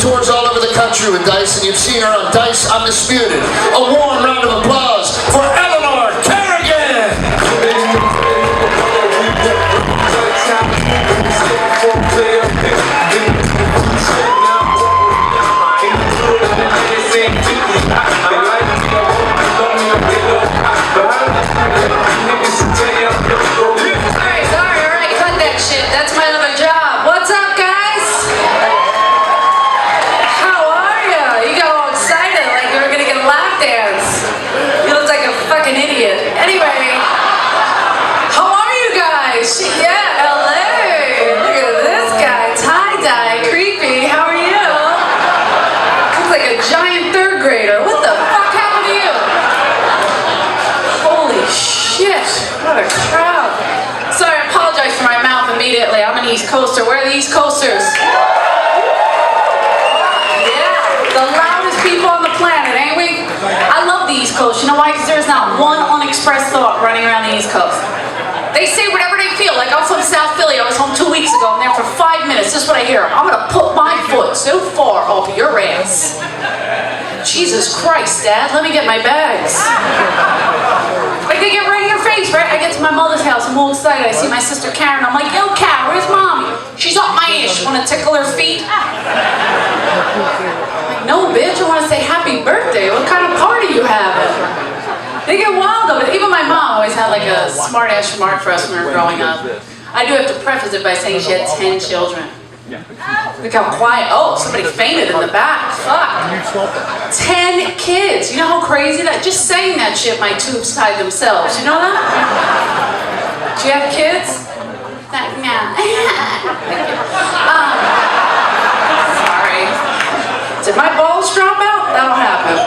tours all over the country with Dice, and you've seen her on Dice Undisputed. A warm round of applause for Eleanor Kerrigan! Alright, cut that shit. That's my other job. What's up, guys? How are ya? You got all excited like you were gonna get a lap dance. You look like a fucking idiot. Anyway, how are you guys? Yeah, LA. Look at this guy. Tie-dye, creepy. How are you? Looks like a giant third grader. What the fuck happened to you? Holy shit. What a crowd. Sorry, I apologize for my mouth immediately. I'm an East Coaster. Where are the East Coasters? Yeah, the loudest people on the planet, ain't we? I love the East Coast. You know why? Because there's not one unexpressed thought running around the East Coast. They say whatever they feel. Like I'm from South Philly. I was home 2 weeks ago. I'm there for 5 minutes. This is what I hear. I'm going to put my foot so far up your ass. Jesus Christ, Dad. Let me get my bags. Like they get right in your face, right? I get to my mother's house. I'm all excited. I see my sister Karen. I'm like, yo, Kat, where's Mommy? She's up my ass. You want to tickle her feet? I'm like, no, bitch. I want to say happy birthday. What kind of party you having? They get wild though, but even my mom always had like a smart-ass remark for us when we were growing up. I do have to preface it by saying she had 10 children. Look how quiet. Oh, somebody fainted in the back. Fuck. 10 kids. You know how crazy that? Just saying that shit, my tubes tied themselves. You know that? Do you have kids? No. Sorry. Did my balls drop out? That'll happen.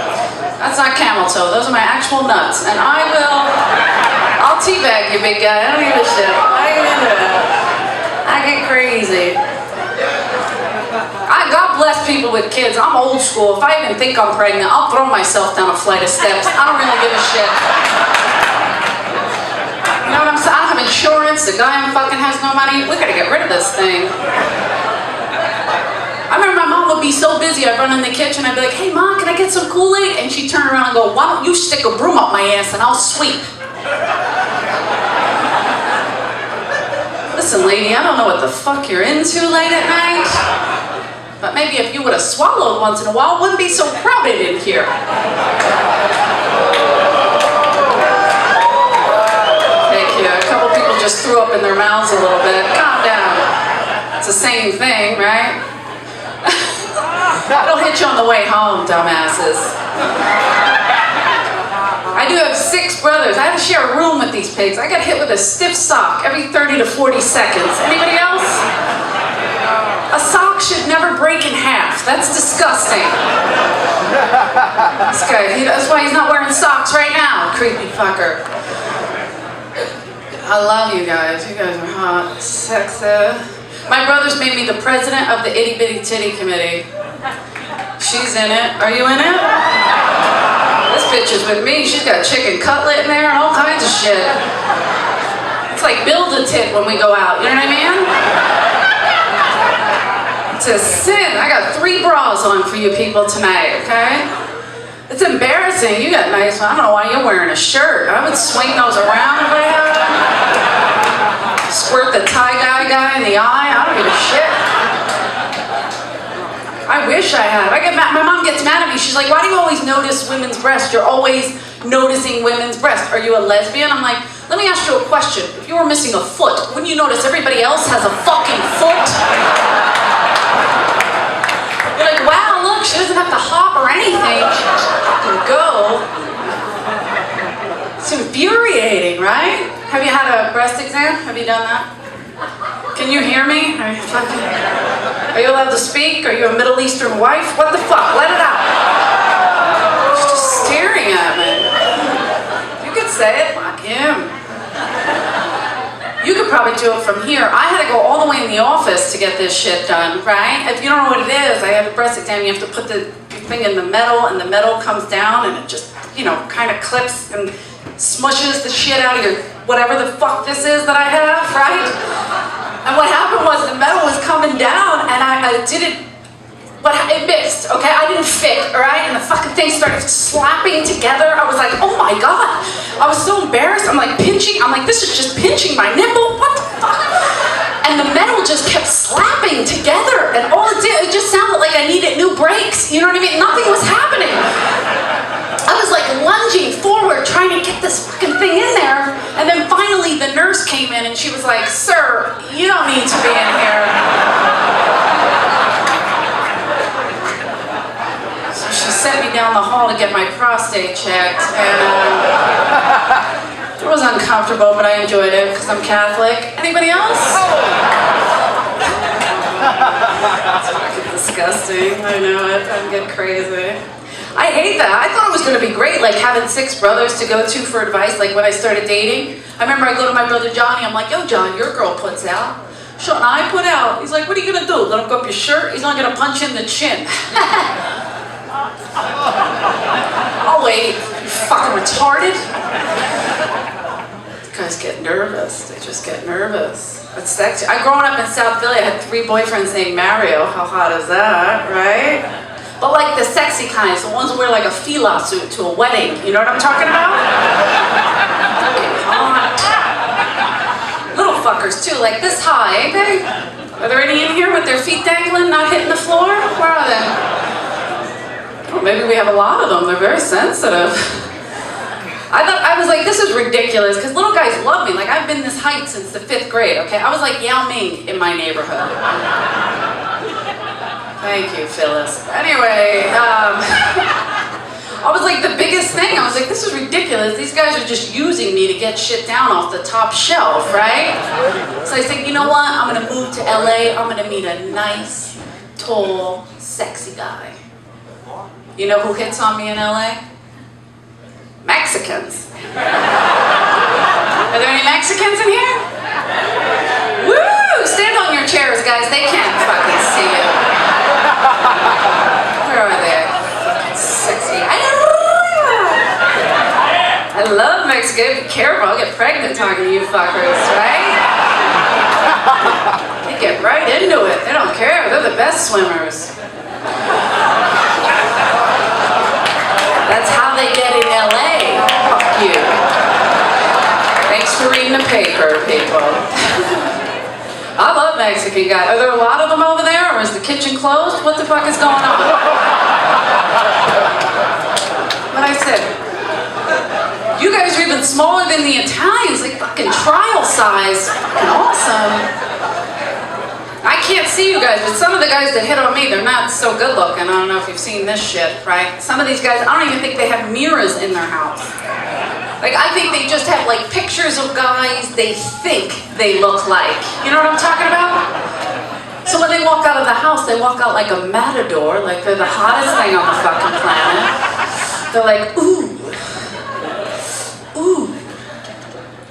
That's not camel toe. Those are my actual nuts. And I'll teabag you, big guy. I don't give a shit. I get into it. I get crazy. God bless people with kids. I'm old school. If I even think I'm pregnant, I'll throw myself down a flight of steps. I don't really give a shit. You know what I'm saying? I don't have insurance. The guy I'm fucking has no money. We gotta get rid of this thing. I remember my mom would be so busy, I'd run in the kitchen, I'd be like, hey Mom, can I get some Kool-Aid? And she'd turn around and go, why don't you stick a broom up my ass and I'll sweep. Listen lady, I don't know what the fuck you're into late at night, but maybe if you would have swallowed once in a while, it wouldn't be so crowded in here. Thank you. A couple people just threw up in their mouths a little bit. Calm down. It's the same thing, right? It'll hit you on the way home, dumbasses. I do have 6 brothers. I have to share a room with these pigs. I got hit with a stiff sock every 30 to 40 seconds. Anybody else? A sock should never break in half. That's disgusting. This guy, that's why he's not wearing socks right now, creepy fucker. I love you guys. You guys are hot, sexy. My brothers made me the president of the Itty Bitty Titty Committee. She's in it. Are you in it? This bitch is with me. She's got chicken cutlet in there and all kinds of shit. It's like build a tit when we go out. You know what I mean? It's a sin. I got 3 bras on for you people tonight, okay? It's embarrassing. You got nice ones. I don't know why you're wearing a shirt. I would swing those around if I had them. Squirt the tie-dye guy in the eye. I don't give a shit. I wish I had. I get mad. My mom gets mad at me. She's like, why do you always notice women's breasts? You're always noticing women's breasts. Are you a lesbian? I'm like, let me ask you a question. If you were missing a foot, wouldn't you notice everybody else has a fucking foot? You're like, wow, look, she doesn't have to hop or anything. She just fucking go. It's infuriating, right? Have you had a breast exam? Have you done that? Can you hear me? Are you allowed to speak? Are you a Middle Eastern wife? What the fuck? Let it out. She's just staring at me. You could say it. Fuck him. You could probably do it from here. I had to go all the way in the office to get this shit done, right? If you don't know what it is, I have a breast exam. You have to put the thing in the metal, and the metal comes down, and it just, you know, kind of clips and smushes the shit out of your whatever the fuck this is that I have, right? And what happened was the metal was coming down, and I did it but it missed, okay? I didn't fit, all right? And the fucking thing started slapping together. I was like, oh my God. I was so embarrassed. I'm like pinching. I'm like, this is just pinching my nipple. What the fuck? And the metal just kept slapping together. And all it did, it just sounded like I needed new brakes. You know what I mean? Nothing was happening. I was like lunging forward, trying to get this fucking thing in there. And then finally the nurse came in and she was like, sir, you don't need to be in here. So she sent me down the hall to get my prostate checked. And it was uncomfortable, but I enjoyed it because I'm Catholic. Anybody else? It's fucking disgusting. I know it. I'm getting crazy. I hate that. I thought it was going to be great, like having 6 brothers to go to for advice, like when I started dating. I remember I go to my brother Johnny, I'm like, yo John, your girl puts out. Shouldn't I put out? He's like, what are you going to do? Let him go up your shirt? He's not going to punch you in the chin. Oh wait, you fucking retarded? These guys get nervous. They just get nervous. It's sexy. I growing up in South Philly, I had 3 boyfriends named Mario. How hot is that, right? But like the sexy kinds, the ones who wear like a fila suit to a wedding. You know what I'm talking about? Hot. Little fuckers too, like this high, eh babe? Are there any in here with their feet dangling, not hitting the floor? Where are they? Oh, maybe we have a lot of them. They're very sensitive. I was like, this is ridiculous, because little guys love me. Like, I've been this height since the 5th grade, okay? I was like Yao Ming in my neighborhood. Thank you, Phyllis. Anyway, I was like the biggest thing. I was like, this is ridiculous. These guys are just using me to get shit down off the top shelf, right? So I said, you know what? I'm going to move to LA. I'm going to meet a nice, tall, sexy guy. You know who hits on me in LA? Mexicans. Are there any Mexicans in here? Woo! Stand on your chairs, guys. They can't fucking see you. Where are they? Fucking sexy. I love Mexican. Be careful, I'll get pregnant talking to you fuckers, right? They get right into it. They don't care. They're the best swimmers. That's how they get in LA. Fuck you. Thanks for reading the paper, people. I love Mexican guys. Are there a lot of them over there, or is the kitchen closed? What the fuck is going on? But I said, you guys are even smaller than the Italians, like fucking trial size. Fucking awesome. I can't see you guys, but some of the guys that hit on me, they're not so good looking. I don't know if you've seen this shit, right? Some of these guys, I don't even think they have mirrors in their house. Like, I think they just have, like, pictures of guys they think they look like. You know what I'm talking about? So when they walk out of the house, they walk out like a matador, like they're the hottest thing on the fucking planet. They're like, ooh, ooh.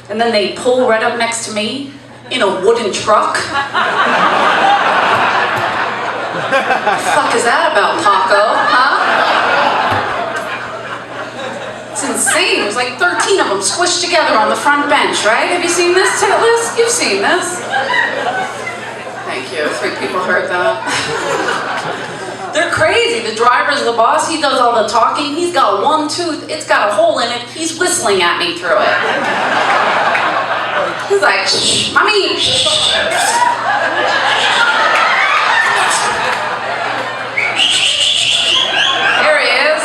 And then they pull right up next to me in a wooden truck. What the fuck is that about, Paco? Huh? It's insane. There's like 13 of them squished together on the front bench, right? Have you seen this, Titless? You've seen this. Thank you. 3 people heard that. They're crazy. The driver's the boss. He does all the talking. He's got one tooth. It's got a hole in it. He's whistling at me through it. He's like, shh, mommy, shh. There he is.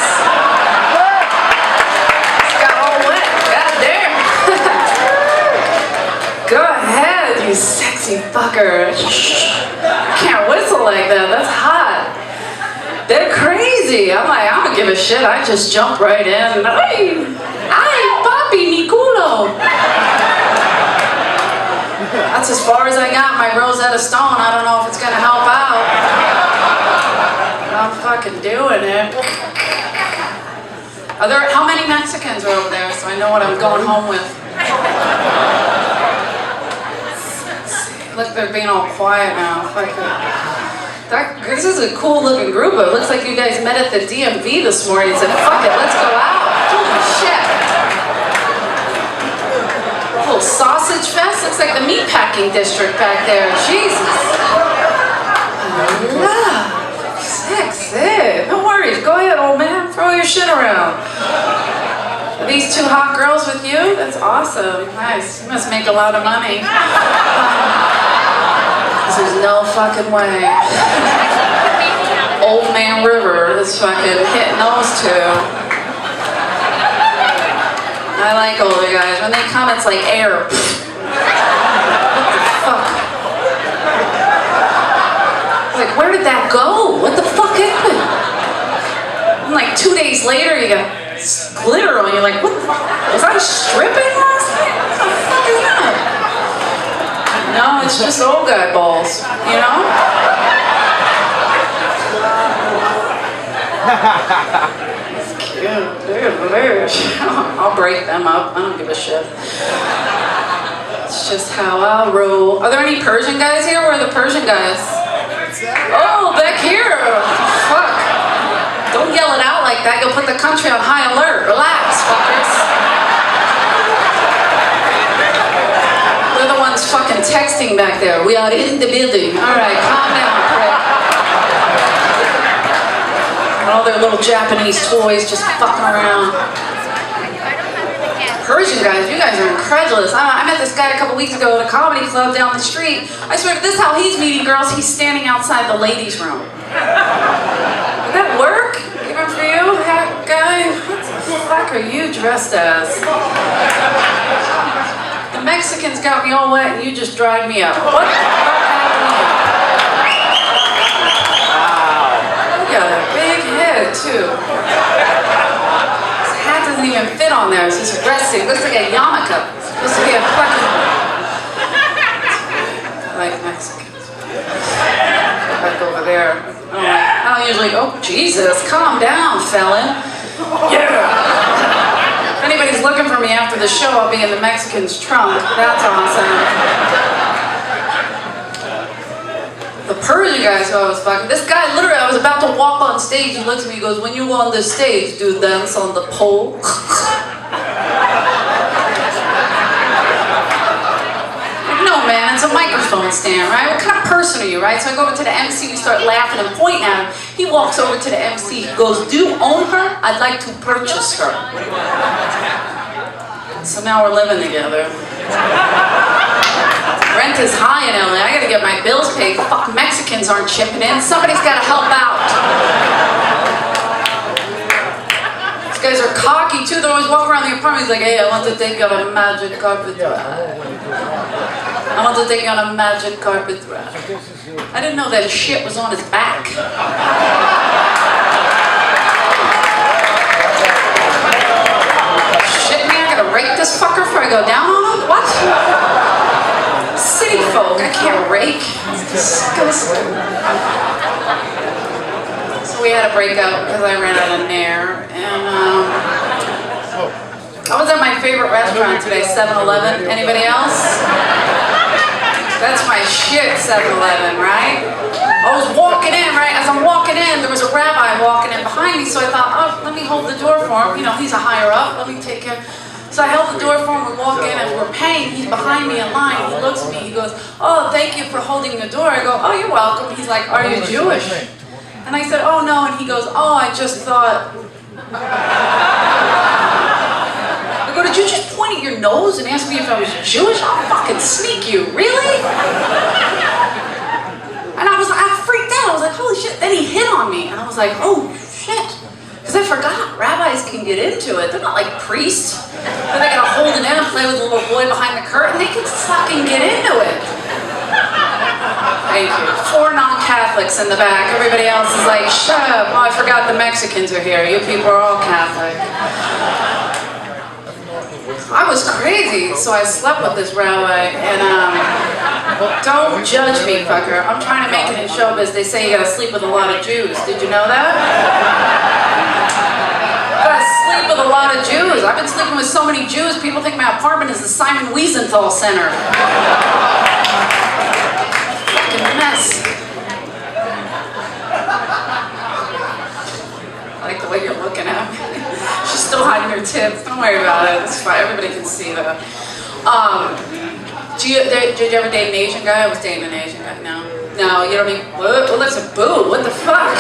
Go ahead, you sexy fucker. I can't whistle like that. That's hot. They're crazy. I'm like, I don't give a shit. I just jump right in. Ay, papi, mi culo. That's as far as I got. My Rosetta Stone. I don't know if it's gonna help out. I'm fucking doing it. Are there? How many Mexicans are over there? So I know what I'm going home with. Look, they're being all quiet now. Fuck it. This is a cool looking group. It looks like you guys met at the DMV this morning and said, fuck it, let's go out. Holy shit. A little sausage fest. Looks like the meatpacking district back there. Jesus. Sick. your shit around. Are these two hot girls with you? That's awesome. Nice. You must make a lot of money. There's no fucking way. Old Man River is fucking hitting those two. I like older guys. When they come, it's like air. What the fuck? Like, where did that go? What the fuck happened? And like 2 days later, you got glitter on you. Like, what the fuck? Was I stripping last night? What the fuck is that? No, it's just old guy balls, you know? It's cute. I'll break them up. I don't give a shit. It's just how I roll. Are there any Persian guys here? Where are the Persian guys? Oh, back here. Fuck. Don't yell it out like that. You'll put the country on high alert. Relax, fuckers. They're the ones fucking texting back there. We are in the building. All right, calm down, prick. All their little Japanese toys just fucking around. Persian guys, you guys are incredulous. I met this guy a couple weeks ago at a comedy club down the street. I swear, if this is how he's meeting girls, he's standing outside the ladies' room. Would that work? Even for you, guy? What the fuck are you dressed as? The Mexicans got me all wet and you just dried me up. What the fuck happened to you? You got a big head, too. His hat doesn't even fit on there. It's just resting. It looks like a yarmulke. It's supposed to be a fucking... I like Mexicans. Back over there. I don't usually... Oh, Jesus. Calm down, felon. Yeah. If anybody's looking for me after the show, I'll be in the Mexican's trunk. That's awesome. The Persian guy who I was fucking. This guy, literally, I was about to walk on stage. He looks at me, he goes, "When you go on the stage, do you dance on the pole?" No, man, it's a microphone stand, right? What kind of person are you, right? So I go over to the MC, we start laughing and pointing at him. He walks over to the MC, he goes, "Do you own her? I'd like to purchase her." So now we're living together. Rent is high in LA. I gotta get my bills paid. Fuck, Mexicans aren't chipping in. Somebody's gotta help out. These guys are cocky too. They're always walking around the apartment. He's like, "Hey, I want to take you on a magic carpet ride. I want to take you on a magic carpet ride." I didn't know that shit was on his back. Shit, man, I gotta rake this fucker before I go down on him? What? City folk, I can't rake. It's disgusting. So we had a breakup because I ran out of Nair, and I was at my favorite restaurant today, 7-Eleven. Anybody else? That's my shit, 7-Eleven, right? I was walking in, right? As I'm walking in, there was a rabbi walking in behind me, so I thought, oh, let me hold the door for him. You know, he's a higher up. Let me take care. So I held the door for him, we walk in, and we're paying. He's behind me in line. He looks at me, he goes, "Oh, thank you for holding the door." I go, "Oh, you're welcome." He's like, "Are you Jewish?" And I said, "Oh, no." And he goes, "Oh, I just thought..." I go, "Did you just point at your nose and ask me if I was Jewish? I'll fucking sneak you, really?" And I freaked out. I was like, holy shit. Then he hit on me, and I was like, oh, shit. Because I forgot, rabbis can get into it. They're not like priests. They're not gonna hold it in and play with the little boy behind the curtain. They can fucking get into it. Thank you. 4 non-Catholics in the back. Everybody else is like, shut up. Oh, I forgot the Mexicans are here. You people are all Catholic. I was crazy, so I slept with this rabbi, and don't judge me, fucker. I'm trying to make it in showbiz. They say you gotta sleep with a lot of Jews. Did you know that? Gotta sleep with a lot of Jews. I've been sleeping with so many Jews, people think my apartment is the Simon Wiesenthal Center. Fucking mess. I like the way you're looking at me. She's still hiding her tits. Don't worry about it. It's fine. Everybody can see that. Did you ever date an Asian guy? I was dating an Asian guy. No. No, you don't even... What? Well, that's a boo. What the fuck?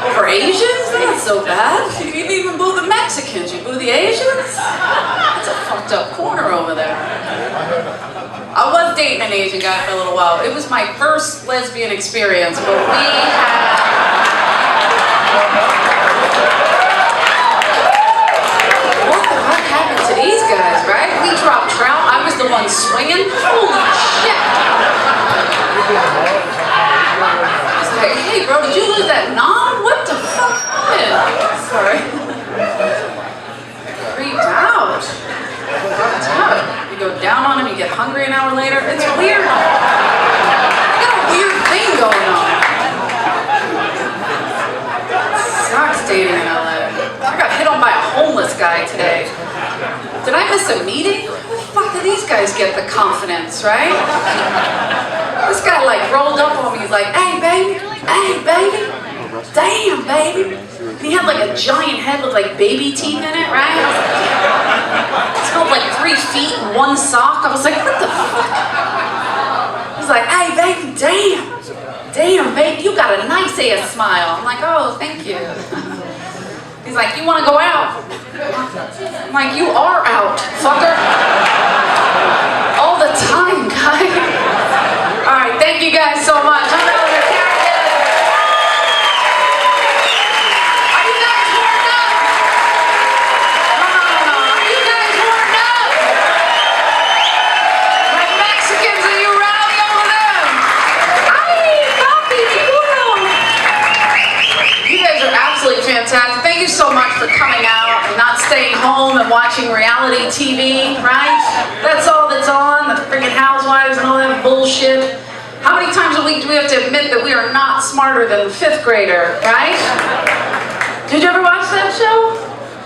Over Asians? That's not so bad. You even boo the Mexicans, you boo the Asians? That's a fucked up corner over there. I was dating an Asian guy for a little while. It was my first lesbian experience, but we had... What the fuck happened to these guys, right? We dropped trout, I was the one swinging. Holy shit! He's like, hey bro, did you lose that knob? What the fuck happened? Sorry. Freaked out. Freaked out. You go down on him, you get hungry an hour later. It's weird. I got a weird thing going on. Sucks dating in LA. I got hit on by a homeless guy today. Did I miss a meeting? Where the fuck do these guys get the confidence, right? This guy like rolled up on me, he's like, hey baby, damn baby. And he had like a giant head with like baby teeth in it, right? It smelled like 3 feet and 1 sock. I was like, what the fuck? He's like, hey baby, damn baby, you got a nice ass smile. I'm like, oh, thank you. He's like, you wanna go out? I'm like, you are out, fucker. All the time, guy. All right, thank you guys so much. I'm out of here. Are you guys warmed up? No. Are you guys warmed up? My Mexicans, are you rowdy over there? Ay, papi, chulo. You guys are absolutely fantastic. Thank you so much for coming out and not staying home and watching reality TV, right? That's all that's on, the freaking housewives and all that bullshit. How many times a week do we have to admit that we are not smarter than the 5th grader, right? Did you ever watch that show?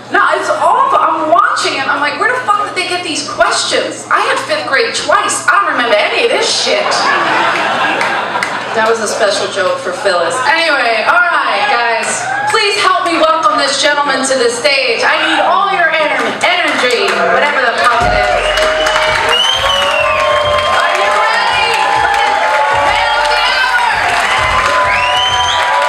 No, it's awful. I'm watching it. I'm like, where the fuck did they get these questions? I had 5th grade twice. I don't remember any of this shit. That was a special joke for Phyllis. Anyway, all right, guys. Please help me welcome this gentleman to the stage. I need all your energy, whatever the fuck it is. Are you ready? Man of the hour.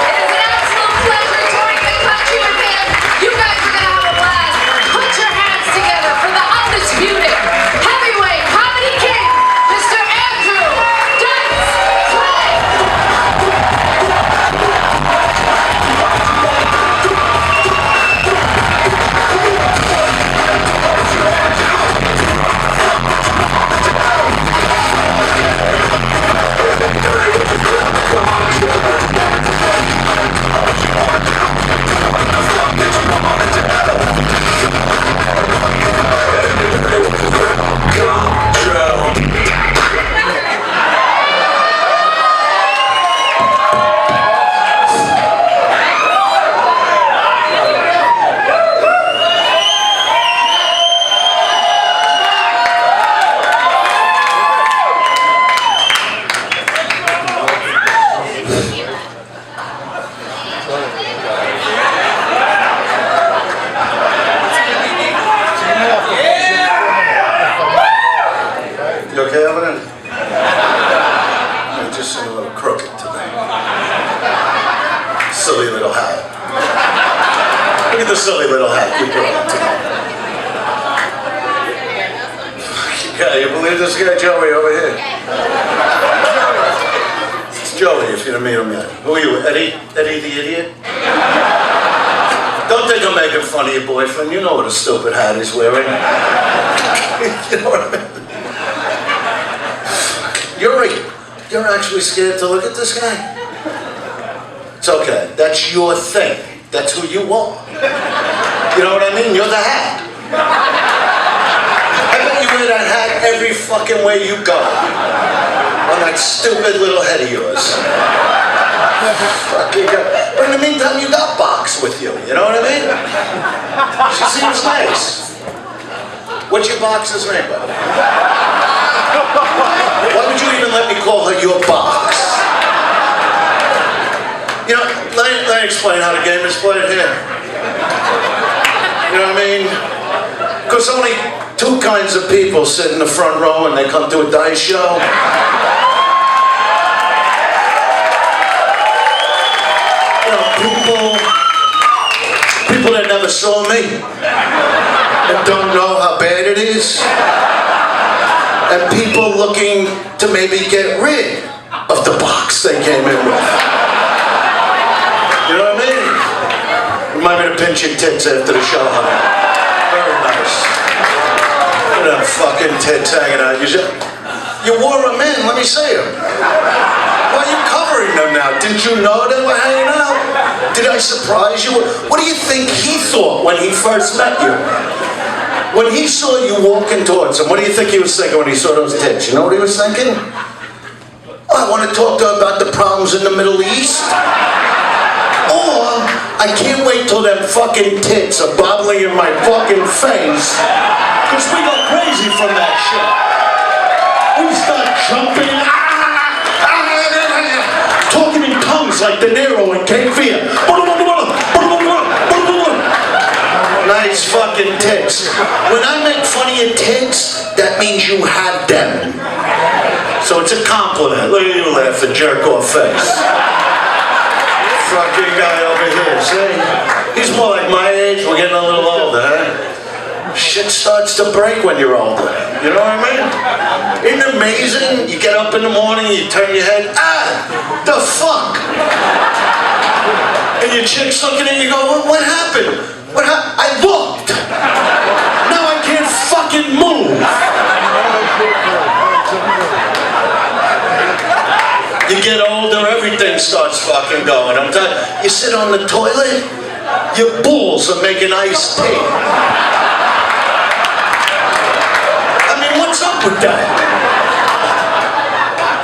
It is an absolute pleasure touring the country with him. You guys are gonna have a blast. Put your hands together for the undisputed heavyweight comedy king, Mr. Andrew Dice Clay. You okay over there? You're just a little crooked today. Silly little hat. Look at the silly little hat you put on today. Yeah, you believe this guy Joey over here? It's Joey, if you don't meet him yet. Who are you, Eddie? Eddie the idiot? Don't think I'm making fun of your boyfriend. You know what a stupid hat he's wearing. You know what I mean? You're actually scared to look at this guy? It's okay. That's your thing. That's who you are. You know what I mean? You're the hat. I bet you wear that hat every fucking way you go. On that stupid little head of yours. Fuck you got. But in the meantime, you got Box with you. You know what I mean? She seems nice. What's your Box's name, buddy? Why would you even let me call her your Box? You know, let me explain how the game is played here. You know what I mean? Because only 2 kinds of people sit in the front row when they come to a dice show. You know, people saw me and don't know how bad it is. And people looking to maybe get rid of the box they came in with. You know what I mean? Remind me to pinch your tits after the show, honey. Very nice. Look at them fucking tits hanging out. You wore them in, let me see them. Why are you covering them now? Did you know they were hanging out? Did I surprise you? What do you think he thought when he first met you? When he saw you walking towards him, what do you think he was thinking when he saw those tits? You know what he was thinking? Oh, I want to talk to her about the problems in the Middle East. Or, I can't wait till them fucking tits are bobbling in my fucking face. Because we go crazy from that shit. We start jumping, talking in tongues like De Niro in Cape Fear. Nice fucking tits. When I make fun of your tits, that means you have them. So it's a compliment. Look at you laughing, jerk off face. Fucking guy over here, see? He's more like my age, we're getting a little older, huh? Shit starts to break when you're older. You know what I mean? Isn't it amazing? You get up in the morning, you turn your head, the fuck? And your chick's looking at you, you go, what happened? I looked. Now I can't fucking move. You get older, everything starts fucking going. I'm telling you, you sit on the toilet, your balls are making iced tea. I mean, what's up with that?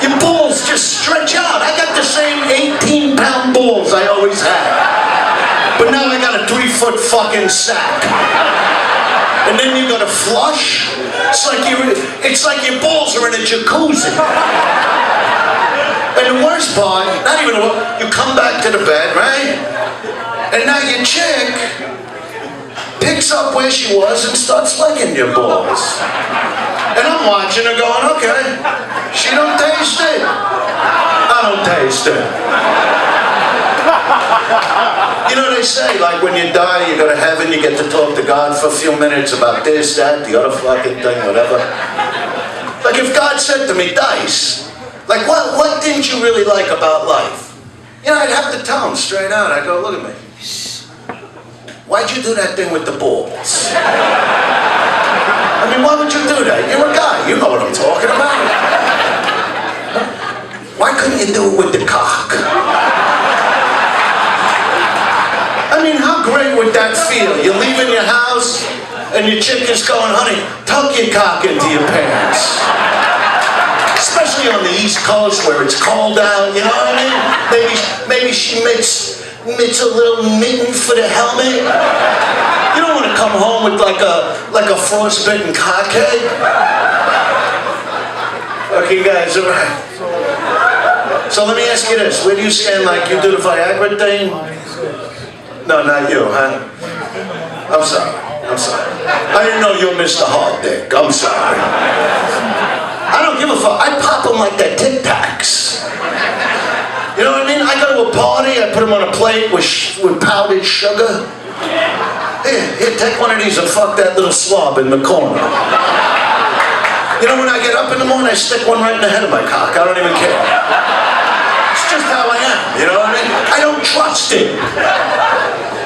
Your balls just stretch out. I got the same 18-pound balls I always had. But now I got a 3-foot fucking sack. And then you gotta flush. It's like your balls are in a jacuzzi. And the worst part, not even you come back to the bed, right? And now your chick picks up where she was and starts licking your balls. And I'm watching her going, okay, she don't taste it. I don't taste it. You know, they say, like, when you die, you go to heaven, you get to talk to God for a few minutes about this, that, the other fucking thing, whatever. Like, if God said to me, Dice, like, what didn't you really like about life? You know, I'd have to tell him straight out. I'd go, look at me. Why'd you do that thing with the balls? I mean, why would you do that? You're a guy. You know what I'm talking about. Why couldn't you do it with the cock? I mean, how great would that feel? You're leaving your house, and your chick is going, honey, tuck your cock into your pants. Especially on the East Coast where it's cold out, you know what I mean? Maybe she makes a little mitten for the helmet. You don't want to come home with like a frostbitten cockhead. Okay, guys, all right. So let me ask you this: where do you stand? Like, you do the Viagra thing? No, not you, huh? I'm sorry. I didn't know you were Mr. Hard Dick. I'm sorry. I don't give a fuck. I pop them like they're Tic Tacs. You know what I mean? I go to a party, I put them on a plate with powdered sugar. Here, take one of these and fuck that little slob in the corner. You know, when I get up in the morning, I stick one right in the head of my cock. I don't even care. It's just how I am, you know what I mean? I don't trust it.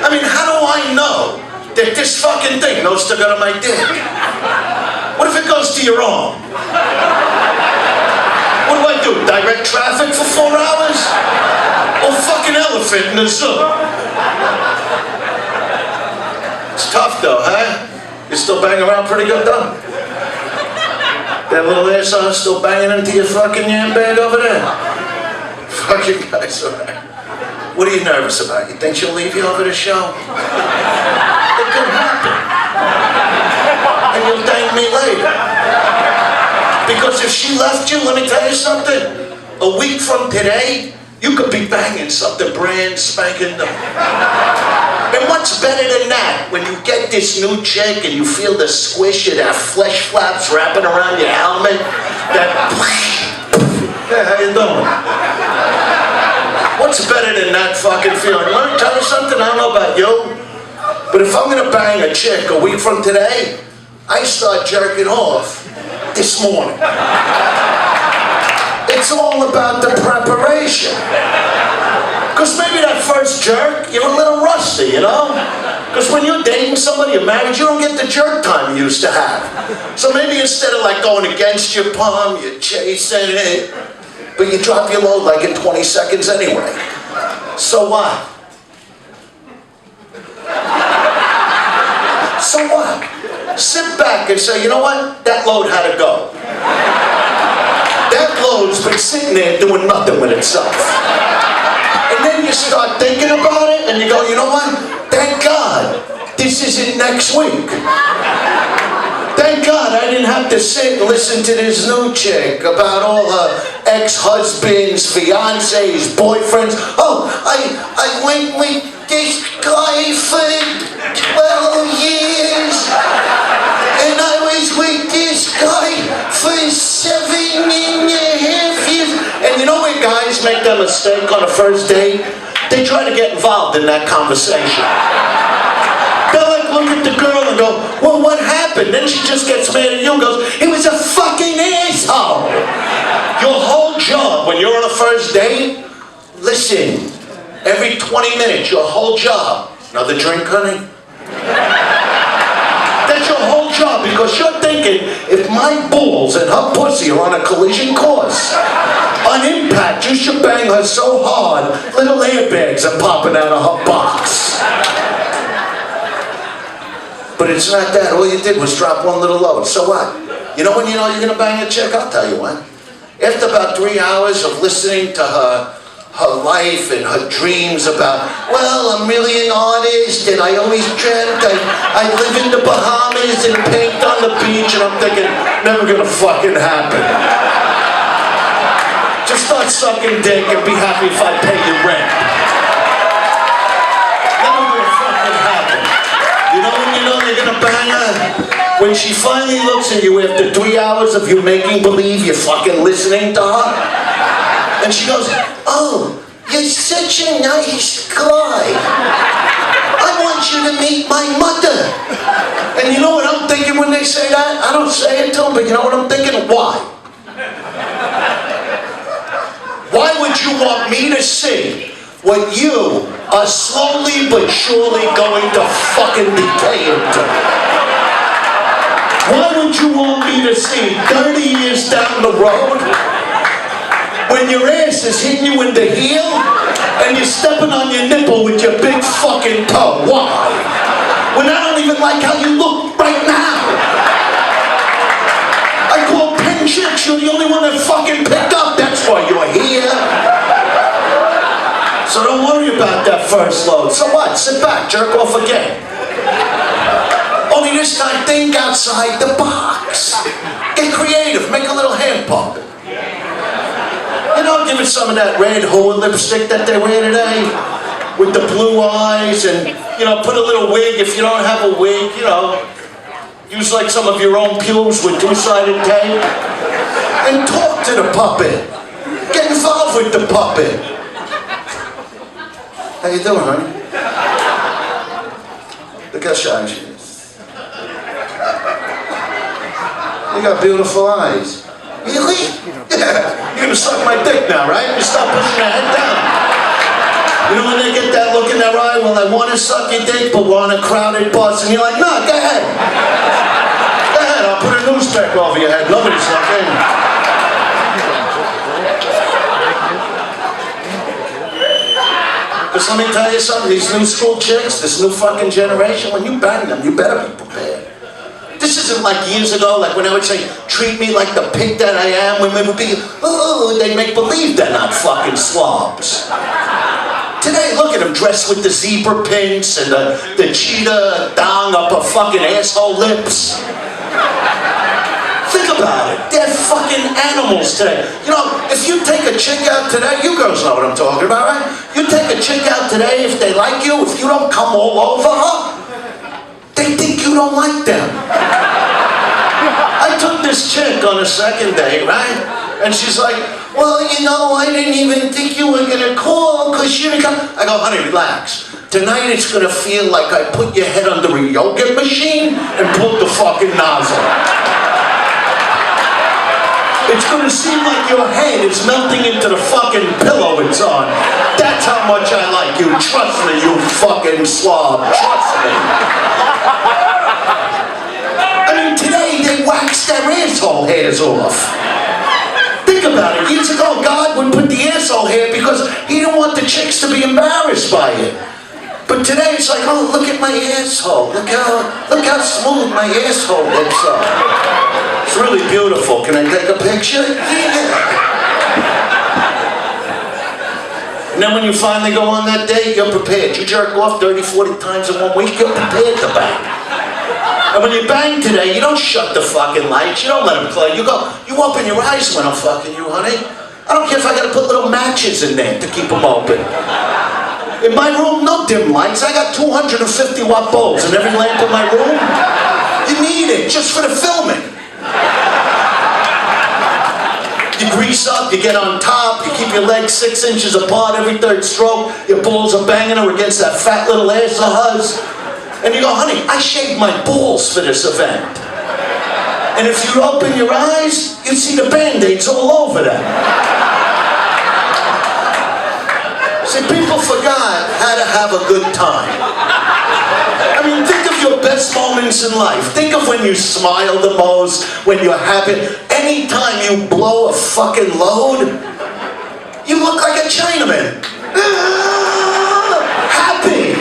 I mean, how do I know that this fucking thing knows to go to my dick? What if it goes to your arm? What do I do? Direct traffic for 4 hours? Or fucking elephant in the zoo? It's tough though, huh? You still bang around pretty good though? That little asshole still banging into your fucking yam bag over there? Fucking guys, alright. What are you nervous about? You think she'll leave you over the show? It could happen. And you'll thank me later. Because if she left you, let me tell you something. A week from today, you could be banging something brand spanking new. And what's better than that? When you get this new chick and you feel the squish of that flesh flaps wrapping around your helmet, that hey, how you doing? What's better than that fucking feeling? Let me tell you something, I don't know about you, But if I'm gonna bang a chick a week from today, I start jerking off this morning. It's all about the preparation. Because maybe that first jerk, you're a little rusty, you know? Because when you're dating somebody, you're married, you don't get the jerk time you used to have. So maybe instead of like going against your palm, you're chasing it, but you drop your load like in 20 seconds anyway. So what? So what? Sit back and say, you know what? That load had to go. That load's been sitting there doing nothing with itself. And then you start thinking about it and you go, you know what? Thank God this isn't next week. Thank God I didn't have to sit and listen to this new chick about all her ex-husbands, fiancés, boyfriends. Oh, I went with this guy for 12 years. And I was with this guy for 7.5 years. And you know when guys make that mistake on a first date? They try to get involved in that conversation. They'll like look at the girl and go, well, what happened? Then she just gets mad at you and goes, he was a fucking asshole. Your whole job when you're on a first date, listen, every 20 minutes, your whole job. Another drink, honey? That's your whole job because you're thinking, if my balls and her pussy are on a collision course, on impact, you should bang her so hard, little airbags are popping out of her box. But it's not that. All you did was drop one little load. So what? You know when you know you're going to bang a chick? I'll tell you when. After about 3 hours of listening to her life and her dreams about, well, I'm really an artist and I always dreamt I live in the Bahamas and paint on the beach, and I'm thinking, never gonna fucking happen. Just start sucking dick and be happy if I pay your rent. Never gonna fucking happen. You know when you know you're gonna bang her? When she finally looks at you after 3 hours of you making believe you're fucking listening to her, and she goes, oh, you're such a nice guy. I want you to meet my mother. And you know what I'm thinking when they say that? I don't say it to them, but you know what I'm thinking? Why? Why would you want me to see what you are slowly but surely going to fucking decay into? Why would you want me to see 30 years down the road when your ass is hitting you in the heel and you're stepping on your nipple with your big fucking toe? Why? When I don't even like how you look right now. I call pin chicks, you're the only one that fucking picked up. That's why you're here. So don't worry about that first load. So what? Sit back, jerk off again. Only this time, think outside the box. Get creative, make a little hand puppet. You know, give it some of that red Hoa lipstick that they wear today with the blue eyes, and, you know, put a little wig if you don't have a wig, you know. Use like some of your own pubes with two-sided tape. And talk to the puppet. Get involved with the puppet. How you doing, honey? Look how shy she is. You got beautiful eyes. Really? Yeah. You're gonna suck my dick now, right? You stop pushing your head down. You know when they get that look in their eye, well, I want to suck your dick, but we're on a crowded bus, and you're like, no, go ahead. Go ahead, I'll put a newspaper over your head. Nobody's looking. Because let me tell you something, these new school chicks, this new fucking generation, when you bang them, you better be prepared. This isn't like years ago, like when I would say, treat me like the pig that I am, women would be, oh, they make believe they're not fucking slobs. Today, look at them dressed with the zebra pinks and the cheetah dong up her fucking asshole lips. Think about it. They're fucking animals today. You know, if you take a chick out today, you girls know what I'm talking about, right? You take a chick out today, if they like you, if you don't come all over her, they think you don't like them. I took this chick on a second date, right? And she's like, well, you know, I didn't even think you were gonna call because you didn't come. I go, honey, relax. Tonight it's gonna feel like I put your head under a yoga machine and pulled the fucking nozzle. It's gonna seem like your head is melting into the fucking pillow it's on. That's how much I like you. Trust me, you fucking slob. Trust me. I mean, today they wax their asshole hairs off. Think about it. Years ago, God would put the asshole hair because he didn't want the chicks to be embarrassed by it. But today it's like, oh, look at my asshole. Look how smooth my asshole lips are. It's really beautiful. Can I take a picture? Yeah. And then when you finally go on that date, you're prepared. You jerk off 30, 40 times in 1 week, you're prepared to bang. And when you bang today, you don't shut the fucking lights. You don't let them play. You open your eyes when I'm fucking you, honey. I don't care if I gotta put little matches in there to keep them open. In my room, no dim lights. I got 250 watt bulbs in every lamp in my room. You need it just for the filming. You grease up, you get on top, you keep your legs 6 inches apart every third stroke. Your balls are banging her against that fat little ass of hers. And you go, honey, I shaved my balls for this event. And if you open your eyes, you'd see the Band-Aids all over them. See, people forgot how to have a good time. I mean, think of your best moments in life. Think of when you smile the most, when you're happy. Anytime you blow a fucking load, you look like a Chinaman. Happy.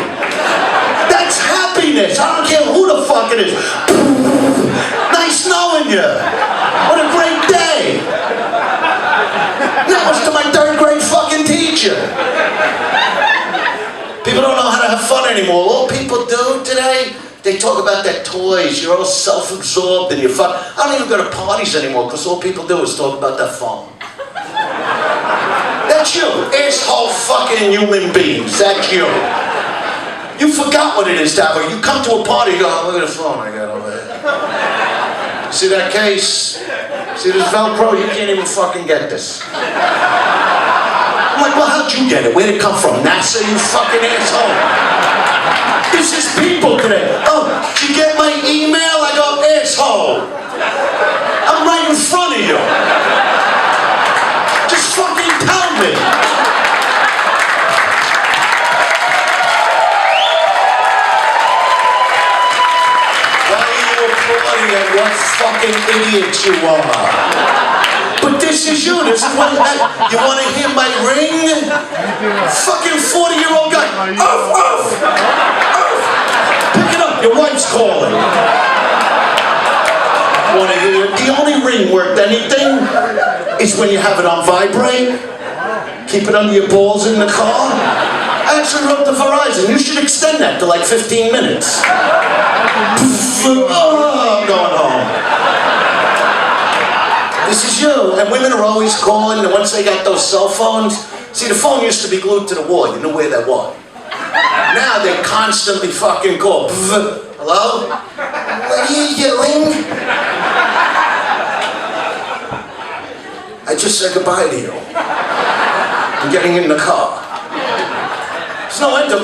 That's happiness. I don't care who the fuck it is. Nice knowing you. What a great day. That was to my 3rd grade fucking teacher. People don't know how to have fun anymore. All people do today, they talk about their toys. You're all self-absorbed and you're fun. I don't even go to parties anymore because all people do is talk about their phone. That's you. Asshole fucking human beings. That's you. You forgot what it is to have a... You come to a party, you go, oh, look at the phone I got over there. See that case? See this Velcro? You can't even fucking get this. I'm like, well, how'd you get it? Where'd it come from? NASA, you fucking asshole. This is people today. Oh, did you get my email? I go, asshole. I'm right in front of you. Just fucking tell me. Why are you applauding at what fucking idiots you are? But this is you. This is what you want to hear my ring? Fucking 40-year-old guy. Oof. Pick it up. Your wife's calling. Want to hear it? The only ring worth anything is when you have it on vibrate. Keep it under your balls in the car. I actually wrote to Verizon. You should extend that to like 15 minutes. Oh, I'm going home. This is you. And women are always calling, and once they got those cell phones, see, the phone used to be glued to the wall. You knew where that was. Now they constantly fucking call. Hello? What are you doing? I just said goodbye to you. I'm getting in the car. There's no end to...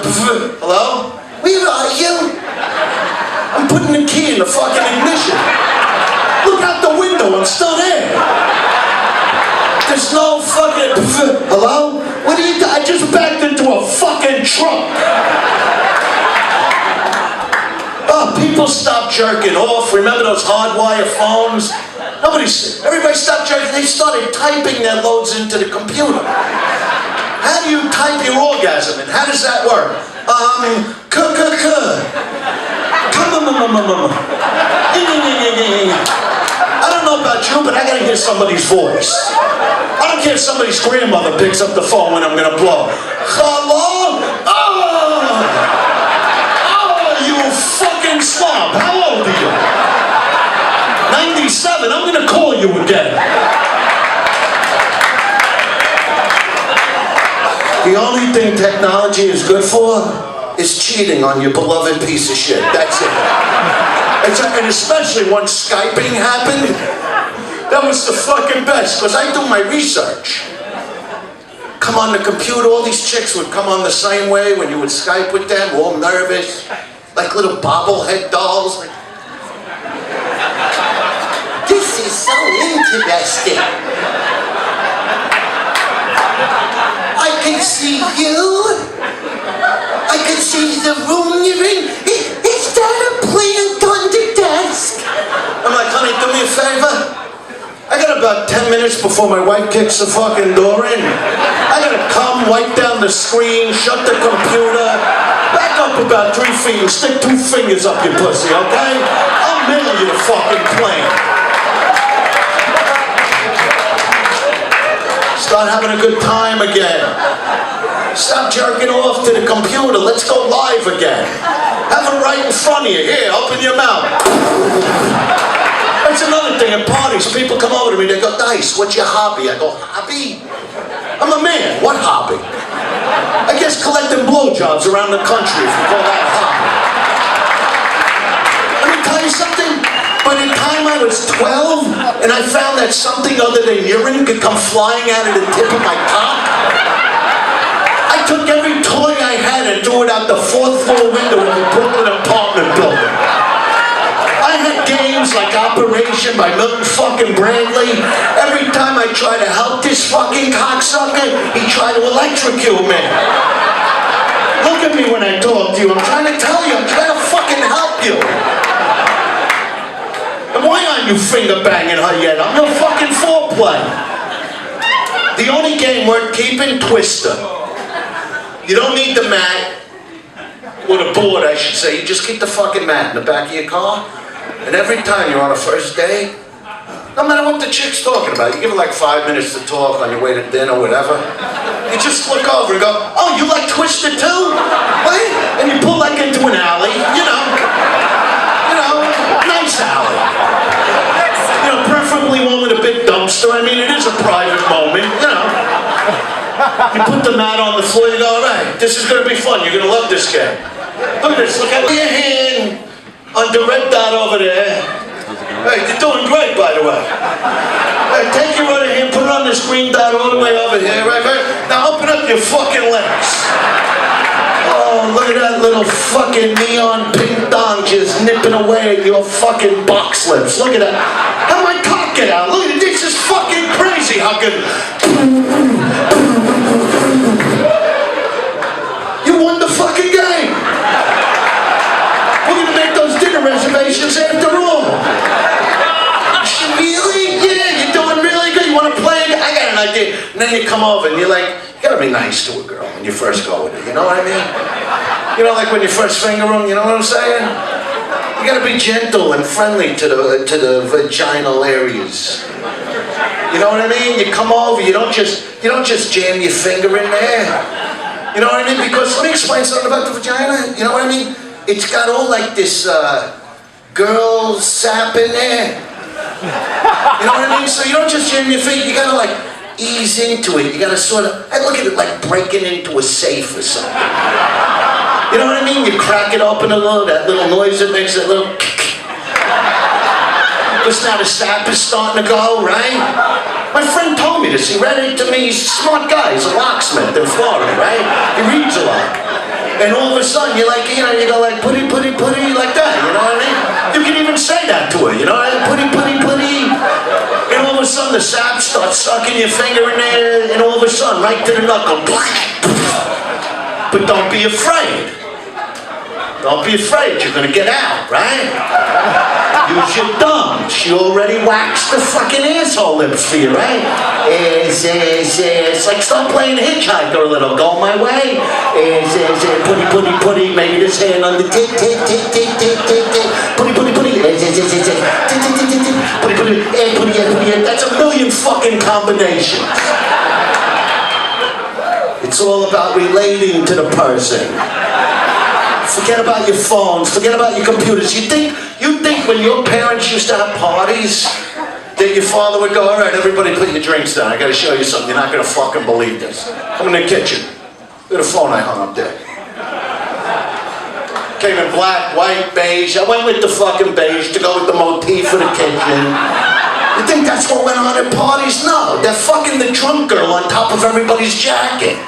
Hello? Where are you? I'm putting the key in the fucking ignition. Look out the window, I'm still there. There's no fucking... Hello? What are you doing? I just backed into a fucking truck. Oh, people stopped jerking off. Remember those hardwire phones? Everybody stopped jerking. They started typing their loads into the computer. How do you type your orgasm and how does that work? I don't know about you, but I gotta hear somebody's voice. I don't care if somebody's grandmother picks up the phone when I'm gonna blow. Hello? Oh, you fucking slob. How old are you? 97. I'm gonna call you again. The only thing technology is good for is cheating on your beloved piece of shit. That's it. And especially once Skyping happened, That was the fucking best, because I do my research. Come on the computer, all these chicks would come on the same way when you would Skype with them, all nervous, like little bobblehead dolls. Like, this is so interesting. I can see you. I can see the room you're in. Is that a plant on the desk? I'm like, honey, do me a favor. I got about 10 minutes before my wife kicks the fucking door in. I gotta come, wipe down the screen, shut the computer, back up about 3 feet and stick 2 fingers up your pussy, okay? I'll mail you the fucking plane. Start having a good time again. Stop jerking off to the computer. Let's go live again. Have it right in front of you. Here, open your mouth. That's another thing at parties. People come over to me, they go, Dice, what's your hobby? I go, hobby? I'm a man. What hobby? I guess collecting blowjobs around the country, if you call that a hobby. Let me tell you something. By the time I was 12, and I found that something other than urine could come flying out of the tip of my cock, I took every toy I had and threw it out the 4th floor window of the Brooklyn apartment building. I had games like Operation by Milton fucking Bradley. Every time I tried to help this fucking cocksucker, he tried to electrocute me. Look at me when I talk to you. I'm trying to tell you. I'm trying to fucking help you. And why aren't you finger banging her yet? I'm no fucking foreplay. The only game worth keeping, Twister. You don't need the mat, or the board I should say. You just keep the fucking mat in the back of your car. And every time you're on a first date, no matter what the chick's talking about, you give her like 5 minutes to talk on your way to dinner or whatever. You just look over and go, oh, you like Twister too? What? And you pull like into an alley, you know, nice alley. You know, preferably one with a big dumpster. I mean, it is a private moment, you know. You put the mat on the floor, you go, all right, this is going to be fun. You're going to love this game. Look at this. Look at your hand on the red dot over there. Hey, you're doing great, by the way. Hey, take your other hand, put it on this green dot all the way over here, right? Now open up your fucking legs. Oh, look at that little fucking neon pink dong just nipping away at your fucking box lips. Look at that. How my cock get out? Look at it. This is fucking crazy. How good. You won the fucking game. We're gonna make those dinner reservations after all. Really? Yeah, you're doing really good. You wanna play? I got an idea. And then you come over and you're like, you gotta be nice to a girl when you first go with her. You know what I mean? You know, like when you first finger them, you know what I'm saying? You gotta be gentle and friendly to the vaginal areas. You know what I mean? You come over, you don't just jam your finger in there. You know what I mean? Because let me explain something about the vagina. You know what I mean? It's got all like this girl sap in there. You know what I mean? So you don't just jam your finger, you gotta like ease into it. You gotta sort of, I look at it like breaking into a safe or something. You know what I mean? You crack it open a little, that little noise that makes that little because now the sap is starting to go, right? My friend told me this. He read it to me. He's a smart guy. He's a locksmith in Florida, right? He reads a lot. And all of a sudden, you're like, you know, you go like, putty, putty, putty, like that, you know what I mean? You can even say that to her, you know, putty, putty, putty. And all of a sudden, the sap starts sucking your finger in there, and all of a sudden, right to the knuckle. But don't be afraid. Don't be afraid, you're gonna get out, right? Use your thumbs. She already waxed the fucking asshole lips for you, right? It's like start playing hitchhiker a little. Go my way. Putty, putty, putty. Maybe this hand on the tick, tick, tick, tick, tick, tick, tick. Putty, putty, putty. Putty, putty, putty. That's a million fucking combinations. It's all about relating to the person. Forget about your phones, forget about your computers. You think when your parents used to have parties, that your father would go, all right, everybody put your drinks down. I gotta show you something. You're not gonna fucking believe this. I'm in the kitchen. Look at the phone I hung up there. Came in black, white, beige. I went with the fucking beige to go with the motif of the kitchen. You think That's what went on at parties? No, they're fucking the drunk girl on top of everybody's jacket.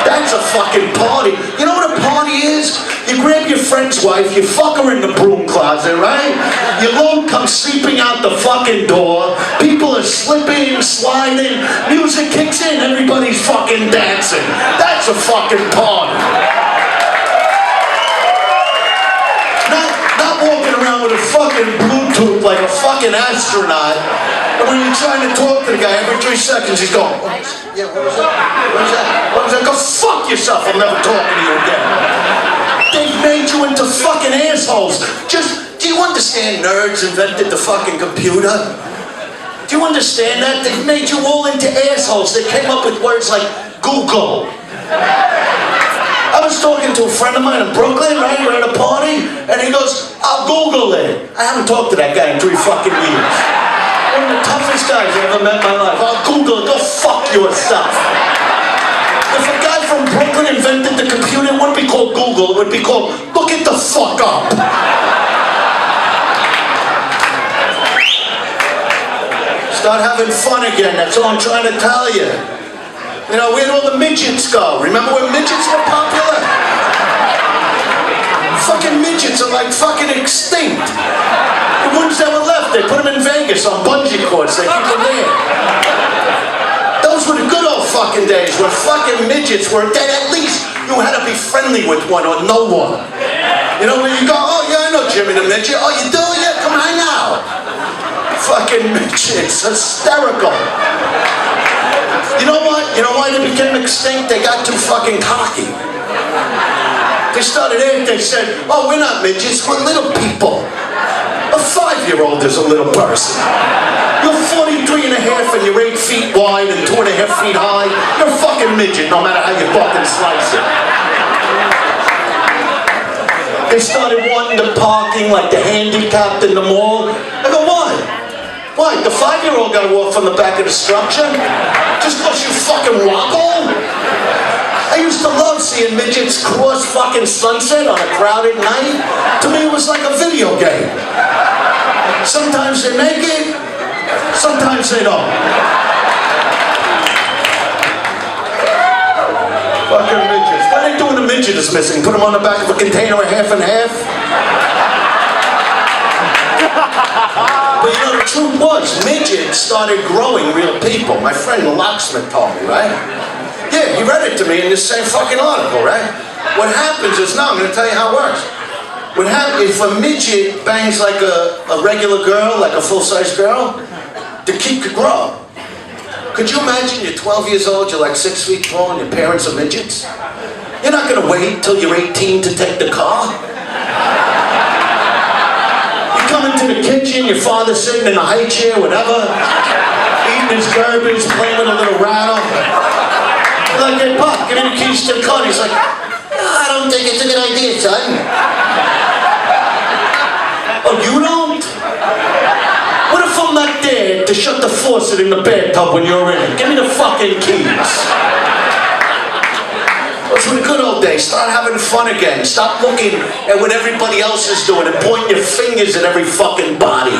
That's a fucking party. You know what a party is? You grab your friend's wife, you fuck her in the broom closet, right? Your load comes sleeping out the fucking door, people are slipping, sliding, music kicks in, everybody's fucking dancing. That's a fucking party. Not walking around with a fucking Bluetooth like a fucking astronaut. And when you're trying to talk to the guy, every 3 seconds he's going, what was that? Yeah, what was that? What was that? What was that? Go fuck yourself, I'm never talking to you again. They've made you into fucking assholes. Do you understand nerds invented the fucking computer? Do you understand that? They've made you all into assholes. They came up with words like Google. I was talking to a friend of mine in Brooklyn, right? We're at a party, and he goes, I'll Google it. I haven't talked to that guy in 3 fucking years. One of the toughest guys I ever met in my life. I'll Google it. Go fuck yourself. If a guy from Brooklyn invented the computer, it wouldn't be called Google. It would be called, look it the fuck up. Start having fun again. That's all I'm trying to tell you. You know, where'd all the midgets go? Remember when midgets were popular? Fucking midgets are like fucking extinct. The ones that were left, they put them in Vegas on bungee cords. They keep them there. Those were the good old fucking days where fucking midgets were dead. At least you had to be friendly with one or no one. You know, when you go, oh yeah, I know Jimmy the midget. Oh, you do? Yeah, come hang out. Fucking midgets, hysterical. You know what? You know why they became extinct? They got too fucking cocky. They started in, they said, oh, we're not midgets, we're little people. A 5-year-old is a little person. You're 43 and a half and you're 8 feet wide and 2.5 feet high. You're a fucking midget, no matter how you fucking slice it. They started wanting the parking like the handicapped in the mall. I go, why? Why? The 5-year-old got to walk from the back of the structure? Just because you fucking wobble? I used to love seeing midgets cross fucking Sunset on a crowded night. To me, it was like a video game. Sometimes they make it, sometimes they don't. Fucking midgets. What are they doing? The midget is missing. Put them on the back of a container, half and half. But you know, the truth was, midgets started growing real people. My friend the locksmith told me, right? Yeah, he read it to me in this same fucking article, right? What happens is, now I'm going to tell you how it works. What happens, if a midget bangs like a regular girl, like a full-size girl, the kid could grow. Could you imagine you're 12 years old, you're like 6 feet tall, and your parents are midgets? You're not going to wait till you're 18 to take the car. Come into the kitchen, your father's sitting in a high chair, whatever, eating his garbage, playing with a little rattle. You're like, hey, Pop, give me the keys to the car. He's like, I don't think it's a good idea, son. Oh, you don't? What if I'm not there to shut the faucet in the bathtub when you're in? Give me the fucking keys. Those were the good old days. Start having fun again. Stop looking at what everybody else is doing and pointing your fingers at every fucking body.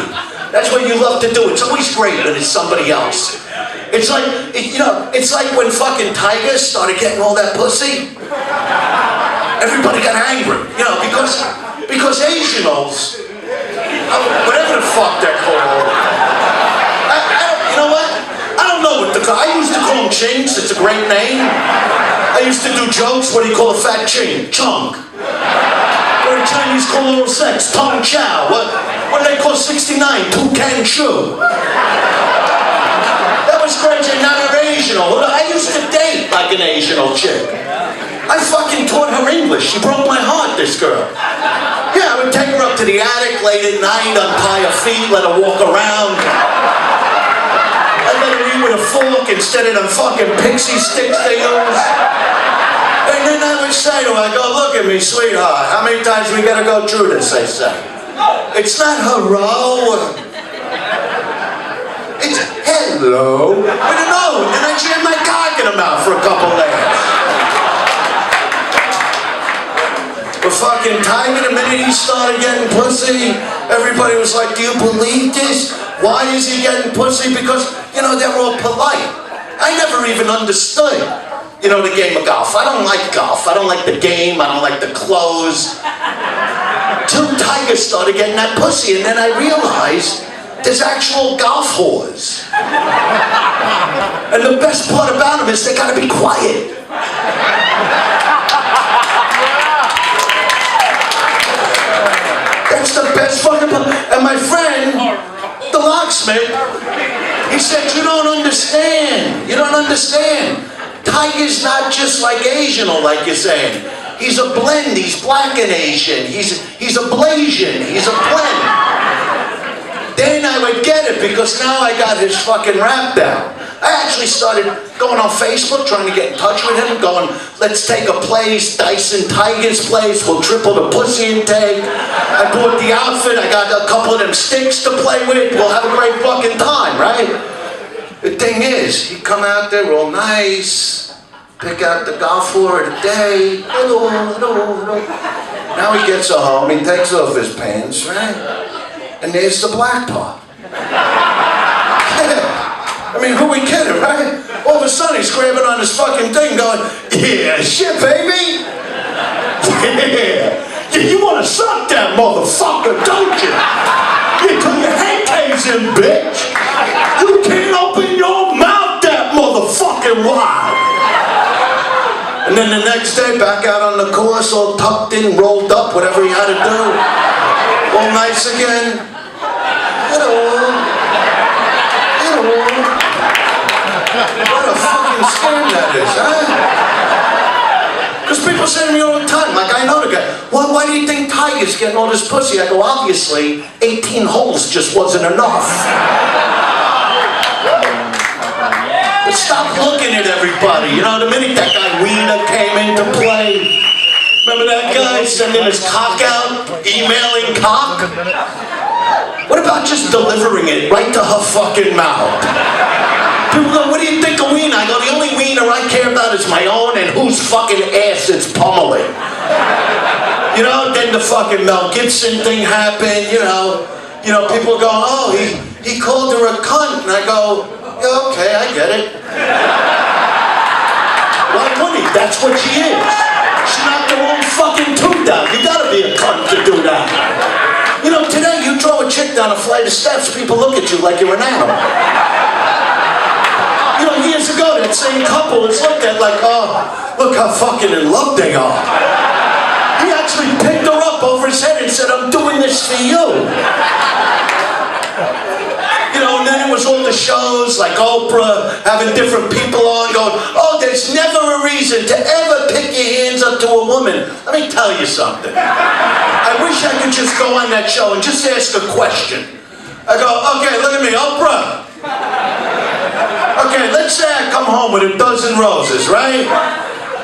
That's what you love to do. It's always great when it's somebody else. It's like, it's like when fucking tigers started getting all that pussy. Everybody got angry, because Asianos, whatever the fuck they're called. You know what? I don't know what I used to call them chinks. It's a great name. I used to do jokes. What do you call a fat chink? Chunk. What do Chinese call oral sex? Tong chow. What do they call 69? Toucan shoe. That was crazy. Not an Asianal. I used to date like an Asianal chick. I fucking taught her English. She broke my heart, this girl. Yeah, I would take her up to the attic late at night, untie her feet, let her walk around. I'd let her eat with a fork instead of the fucking pixie sticks they use. And then I would say to her, I go, look at me, sweetheart. How many times we gotta go through this, I say. It's not hello. It's hello. With an O. And I jammed my cock in her mouth for a couple days. But fucking Tiger, the minute he started getting pussy, everybody was like, do you believe this? Why is he getting pussy? Because, you know, they're all polite. I never even understood, you know, the game of golf. I don't like golf. I don't like the game. I don't like the clothes. Two tigers started getting that pussy, and then I realized there's actual golf whores. And the best part about them is they gotta be quiet. That's the best fucking part. And my friend, the locksmith, he said, you don't understand. You don't understand. Tiger's not just like Asian, or like you're saying. He's a blend. He's black and Asian. He's a Blasian. He's a blend. Then I would get it, because now I got his fucking rap down. I actually started going on Facebook, trying to get in touch with him, going, let's take a place, Dyson Tiger's place, we'll triple the pussy intake. I bought the outfit, I got a couple of them sticks to play with, we'll have a great fucking time, right? The thing is, he'd come out there all nice, pick out the golf whore of the day, hello, hello, hello. Now he gets home, he takes off his pants, right? And there's the black part. I mean, who we kidding, right? All of a sudden he's grabbing on his fucking thing going, yeah, shit, baby. Yeah, you want to suck that motherfucker, don't you? You put your hands in, bitch. You can't open your mouth that motherfucking wide. And then the next day, back out on the course, all tucked in, rolled up, whatever he had to do. All nice again. Hello. Hello. What a fucking scam that is, huh? Because people say to me all the time, like I know the guy, well, why do you think Tiger's getting all this pussy? I go, obviously, 18 holes just wasn't enough. But stop looking at everybody. You know, the minute that guy Wiener came into play, remember that guy sending his cock out, emailing cock? What about just delivering it right to her fucking mouth? People go, what do you think of wiener? I go, the only wiener I care about is my own and whose fucking ass it's pummeling. You know, then the fucking Mel Gibson thing happened, you know, people go, oh, he called her a cunt. And I go, yeah, okay, I get it. Why wouldn't he? That's what she is. She knocked her own fucking tooth out. You gotta be a cunt to do that. You know, today you throw a chick down a flight of steps, people look at you like you're an animal. You know, years ago, that same couple is looked at like, oh, look how fucking in love they are. He actually picked her up over his head and said, I'm doing this for you. You know, and then it was all the shows like Oprah, having different people on, going, oh, there's never a reason to ever pick your hands up to a woman. Let me tell you something. I wish I could just go on that show and just ask a question. I go, okay, look at me, Oprah. Okay, let's say I come home with a dozen roses, right?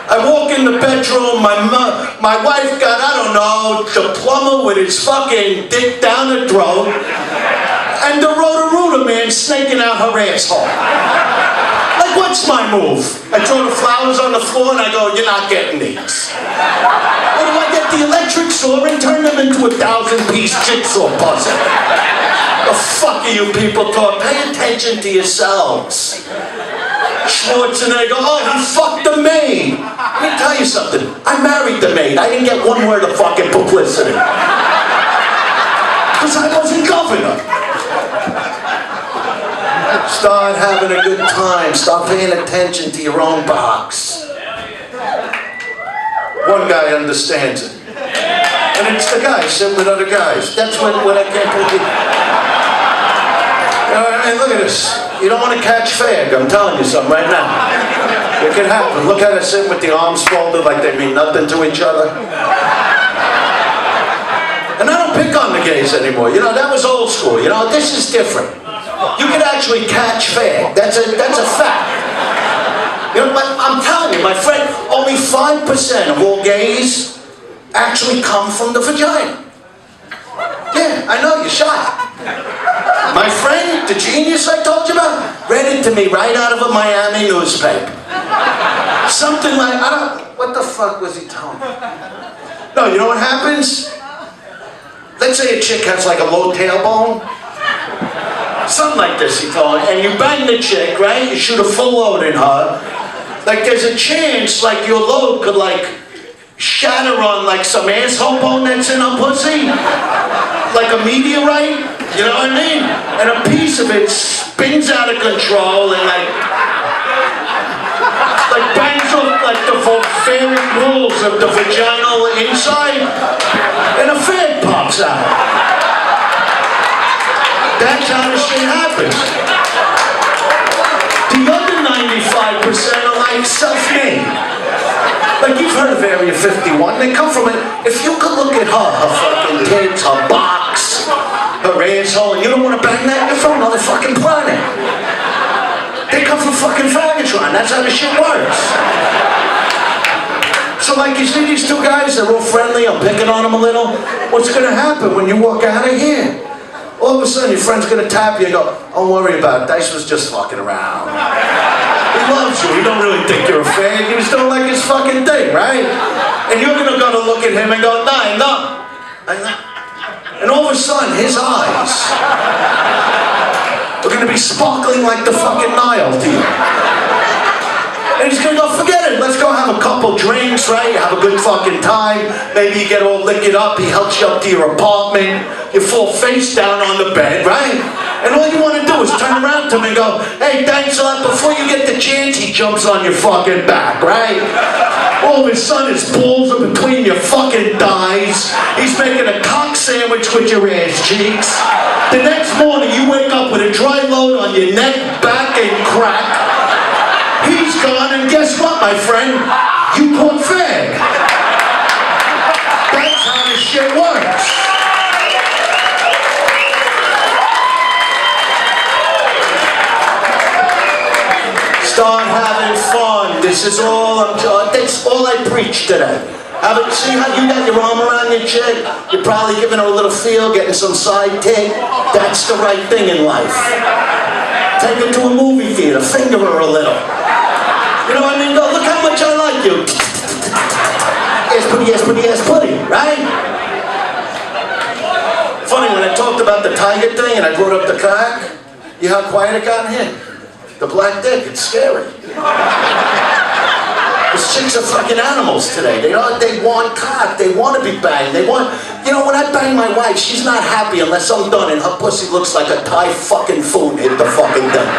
I walk in the bedroom, my wife got, I don't know, the plumber with his fucking dick down her throat, and the Roto-Rooter man snaking out her asshole. Like, what's my move? I throw the flowers on the floor and I go, you're not getting these. Or do I get the electric saw and turn them into a 1,000-piece jigsaw puzzle? The fuck are you people talking? Pay attention to yourselves. Schwarzenegger, oh, he fucked the maid. Let me tell you something. I married the maid. I didn't get one word of fucking publicity. Because I wasn't governor. Start having a good time. Stop paying attention to your own box. One guy understands it. And it's the guy sitting with other guys. That's what I can't believe. Hey, look at this. You don't want to catch fag. I'm telling you something right now. It can happen. Look at us sitting with the arms folded like they mean nothing to each other. And I don't pick on the gays anymore. You know, that was old school. You know, this is different. You can actually catch fag. That's a fact. You know, I'm telling you, my friend, only 5% of all gays actually come from the vagina. Yeah, I know, you're shocked. My friend, the genius I told you about, read it to me right out of a Miami newspaper. Something like, what the fuck was he telling me? No, you know what happens? Let's say a chick has like a low tailbone. Something like this, he told me. And you bang the chick, right? You shoot a full load in her. Like there's a chance like your load could like shatter on like some asshole bone that's in her pussy. Like a meteorite, you know what I mean? And a piece of it spins out of control and like bangs off like the volcanic walls of the vaginal inside, and a fan pops out. That's how this shit happens. The other 95% are like self-made. Like you've heard of Area 51, they come from it. If you could look at her fucking tits, her box, her asshole, and you don't want to bang that, you're from another fucking planet. They come from fucking Fagatron, that's how this shit works. So like you see these two guys, they're all friendly, I'm picking on them a little. What's gonna happen when you walk out of here? All of a sudden your friend's gonna tap you and go, don't worry about it, Dice was just fucking around. He loves you, he don't really think you're a fag, he just don't like his fucking thing, right? And you're gonna go to look at him and go, no, I'm not. And all of a sudden, his eyes are gonna be sparkling like the fucking Nile to you. And he's gonna go, forget it, let's go have a couple drinks, right? Have a good fucking time. Maybe you get all licked up, he helps you up to your apartment. You fall face down on the bed, right? And all you want to do is turn around to him and go, hey, thanks a lot. Before you get the chance, he jumps on your fucking back, right? All of a sudden, his balls are between your fucking thighs. He's making a cock sandwich with your ass cheeks. The next morning, you wake up with a dry load on your neck, back, and crack. He's gone, and guess what, my friend? You caught fag. That's how this shit works. Start having fun. This is all that's all I preach today. See how you got your arm around your chick? You're probably giving her a little feel, getting some side take. That's the right thing in life. Take her to a movie theater, finger her a little. You know what I mean? Go, look how much I like you. Ass putty, ass putty, ass putty, right? Funny, when I talked about the tiger thing and I brought up the cock, you know how quiet it got in here? The black dick, it's scary. These chicks are fucking animals today. They want cock, they want to be banged, they want... You know, when I bang my wife, she's not happy unless I'm done and her pussy looks like a Thai fucking food hit the fucking thing.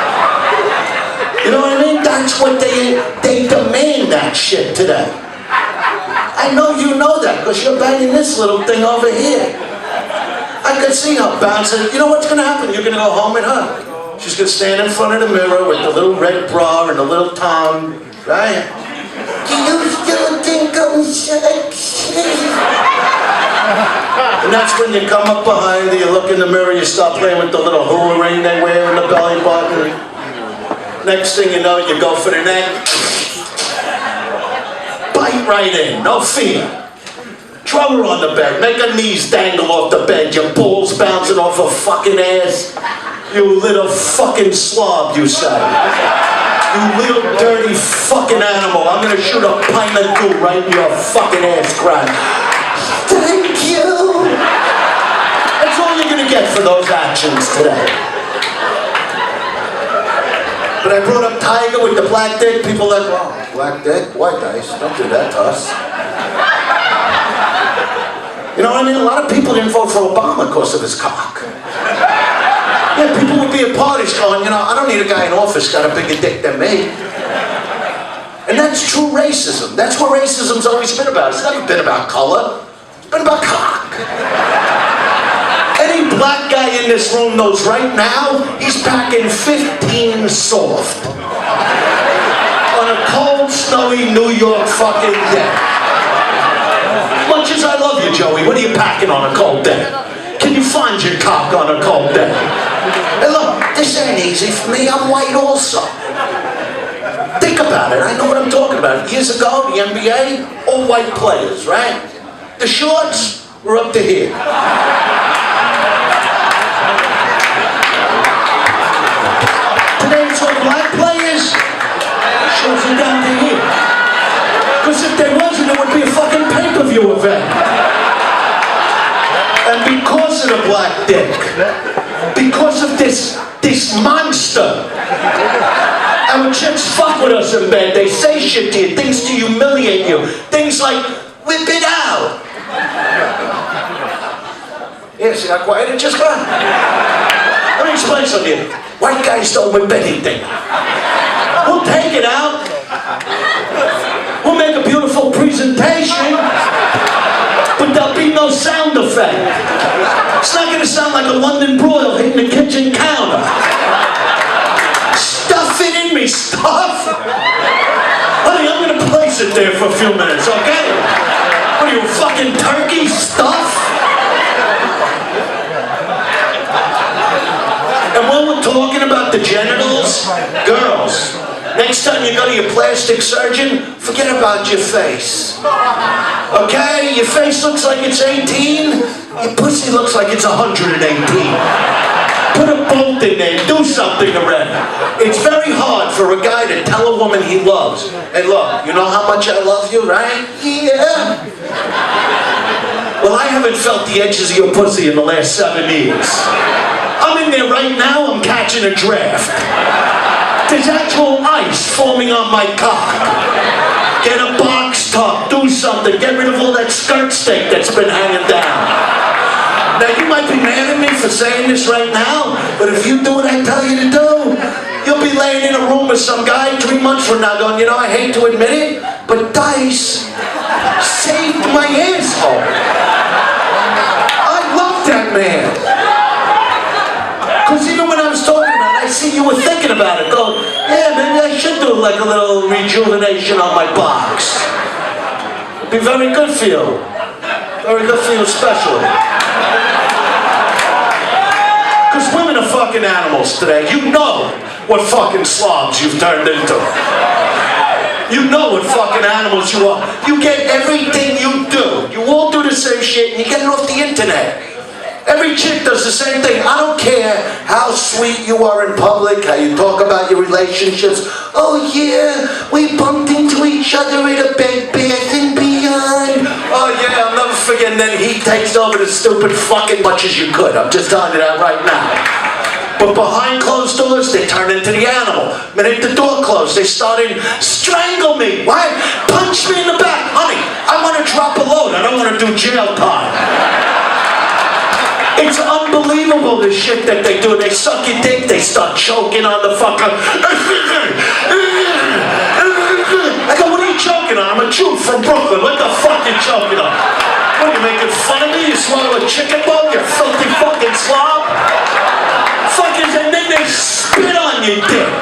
You know what I mean? That's what they demand that shit today. I know you know that, because you're banging this little thing over here. I could see her bouncing. You know what's gonna happen? You're gonna go home with her. She's gonna stand in front of the mirror with the little red bra and the little tongue, right? Do you still think I'm sexy? And that's when you come up behind her, you look in the mirror, you start playing with the little hula ring they wear in the belly button. Next thing you know, you go for the neck. Bite right in, no fear. Throw her on the bed, make her knees dangle off the bed, your balls bouncing off her fucking ass. You little fucking slob, you say. You little dirty fucking animal. I'm gonna shoot a pint of goo right in your fucking ass crack. Thank you. That's all you're gonna get for those actions today. But I brought up Tiger with the black dick. People like, oh, black dick? White Dice. Don't do that to us. You know what I mean? A lot of people didn't vote for Obama because of his cock. Yeah, people would be at parties going, you know, I don't need a guy in office got a bigger dick than me. And that's true racism. That's what racism's always been about. It's never been about color. It's been about cock. Any black guy in this room knows right now, he's packing 15 soft. On a cold, snowy New York fucking day. Much as I love you, Joey, what are you packing on a cold day? Can you find your cock on a cold day? Hey look, this ain't easy for me, I'm white also. Think about it, I know what I'm talking about. Years ago, the NBA, all white players, right? The shorts were up to here. Today it's all black players, shorts are down to here. Because if there wasn't, it would be a fucking pay-per-view event. And because of the black dick, because of this monster. And when chicks fuck with us in bed, they say shit to you, things to humiliate you. Things like, whip it out. Yeah, see how quiet it just got? Let me explain something to you. White guys don't whip anything. We'll take it out. We'll make a beautiful presentation, but there'll be no sound effect. It's not gonna sound like a London broil hitting the kitchen counter. Stuff it in me, stuff. Honey, I'm gonna place it there for a few minutes, okay? What are you, fucking turkey stuff? And when we're talking about the genitals, girls, next time you go to your plastic surgeon, forget about your face. Okay? Your face looks like it's 18, your pussy looks like it's 118. Put a bolt in there, do something already. It's very hard for a guy to tell a woman he loves. Hey look, you know how much I love you, right? Yeah. Well, I haven't felt the edges of your pussy in the last 7 years. I'm in there right now, I'm catching a draft. There's actual ice forming on my cock. Get a box top, do something, get rid of all that skirt steak that's been hanging down. Now you might be mad at me for saying this right now, but if you do what I tell you to do, you'll be laying in a room with some guy 3 months from now going, you know, I hate to admit it, but Dice saved my asshole. I love that man. Because even when I was talking about it, I see you were thinking about it, going, yeah, maybe I should do like a little rejuvenation on my box. It'd be very good for you. Very good for you especially. Because women are fucking animals today. You know what fucking slobs you've turned into. You know what fucking animals you are. You get everything you do. You all do the same shit and you get it off the internet. Every chick does the same thing. I don't care how sweet you are in public, how you talk about your relationships. Oh yeah, we bumped into each other at a Bed Bath and Beyond. Oh yeah, I'll never forget. And then he takes over the stupid fucking much as you could. I'm just telling you that right now. But behind closed doors, they turn into the animal. Minute the door closed, they started strangle me. What? Punch me in the back. Honey, I want to drop a load. I don't want to do jail time. It's unbelievable the shit that they do. They suck your dick, they start choking on the fucker. I go, what are you choking on? I'm a Jew from Brooklyn. What the fuck are you choking on? What, are you making fun of me? You swallow a chicken bone, you filthy fucking slob? Fuckers, and then they spit on your dick.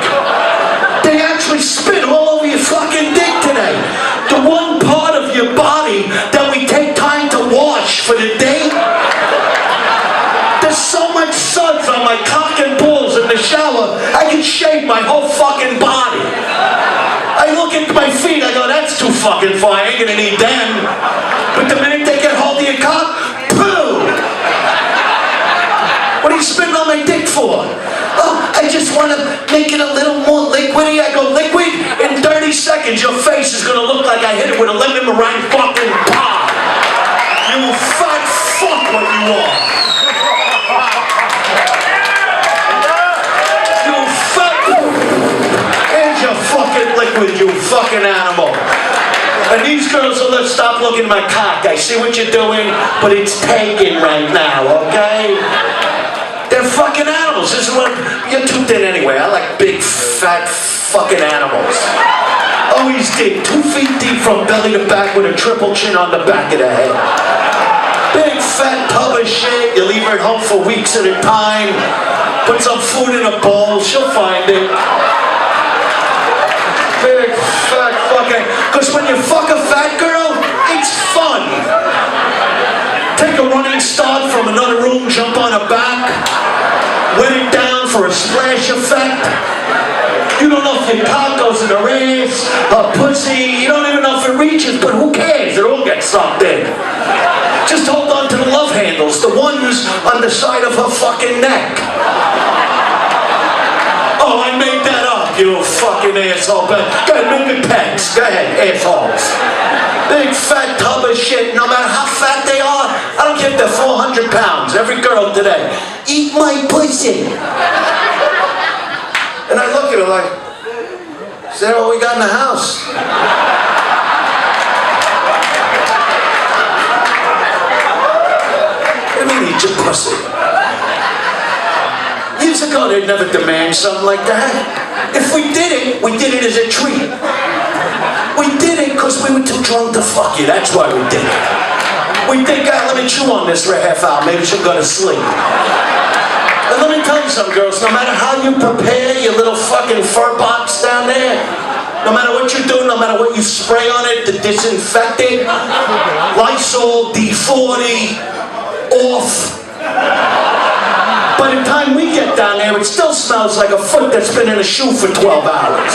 They actually spit all over your fucking dick today. The one part of your body that we take time to wash for the day. There's so much suds on my cock and balls in the shower, I can shave my whole fucking body. I look at my feet, I go, that's too fucking far, I ain't gonna need them. But the minute they get hold of your cock, poo! What are you spitting on my dick for? Oh, I just want to make it a little more liquidy. I go, liquid? In 30 seconds, your face is gonna look like I hit it with a lemon meringue fucking pie. You fat fuck what you are. Liquid, you fucking animal. And these girls will let's stop looking at my cock. I see what you're doing, but it's taken right now, okay? They're fucking animals. This is what you're too thin anyway. I like big, fat, fucking animals. Always did. 2 feet deep from belly to back with a triple chin on the back of the head. Big, fat tub of shit. You leave her at home for weeks at a time. Put some food in a bowl. She'll find it. Big, fat, fucking... Because when you fuck a fat girl, it's fun. Take a running start from another room, jump on her back, wet it down for a splash effect. You don't know if your cock goes in her ass, her pussy, you don't even know if it reaches, but who cares? It all gets sucked in. Just hold on to the love handles, the ones on the side of her fucking neck. Oh, I made that up, you fucking asshole. Go ahead, make it pegs. Go ahead, assholes. Big fat tub of shit, no matter how fat they are, I don't care if they're 400 pounds. Every girl today, eat my pussy. at her like, is that all we got in the house? What do you mean eat your pussy? Years ago, they'd never demand something like that. If we did it as a treat. We did it because we were too drunk to fuck you. That's why we did it. We think, let me chew on this for a half hour. Maybe she'll go to sleep. And let me tell you something, girls. No matter how you prepare your little fucking fur box down there, no matter what you do, no matter what you spray on it to disinfect it, Lysol, D40, off. By the time we get down there, it still smells like a foot that's been in a shoe for 12 hours.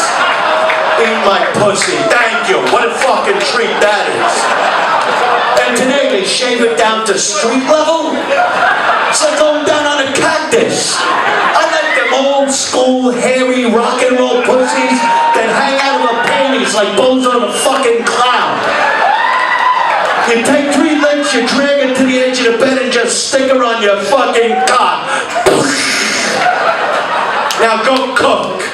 Eat my pussy. Thank you. What a fucking treat that is. And today they shave it down to street level. It's like going down on a cactus. I like them old school, hairy, rock and roll pussies that hang out of her panties like Bozo the fucking clown. You take 3 licks, you drag it to the edge of the bed and just stick her on your fucking cock. Now go cook.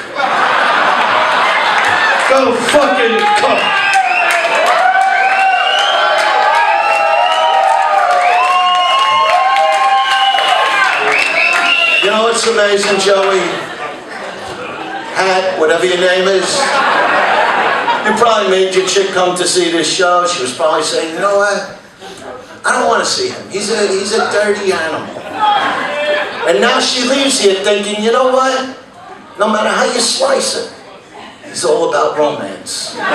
Go fucking cook. You know what's amazing, Joey? Hat, whatever your name is. You probably made your chick come to see this show. She was probably saying, you know what? I don't want to see him. He's a dirty animal. And now she leaves here thinking, you know what? No matter how you slice it, it's all about romance. But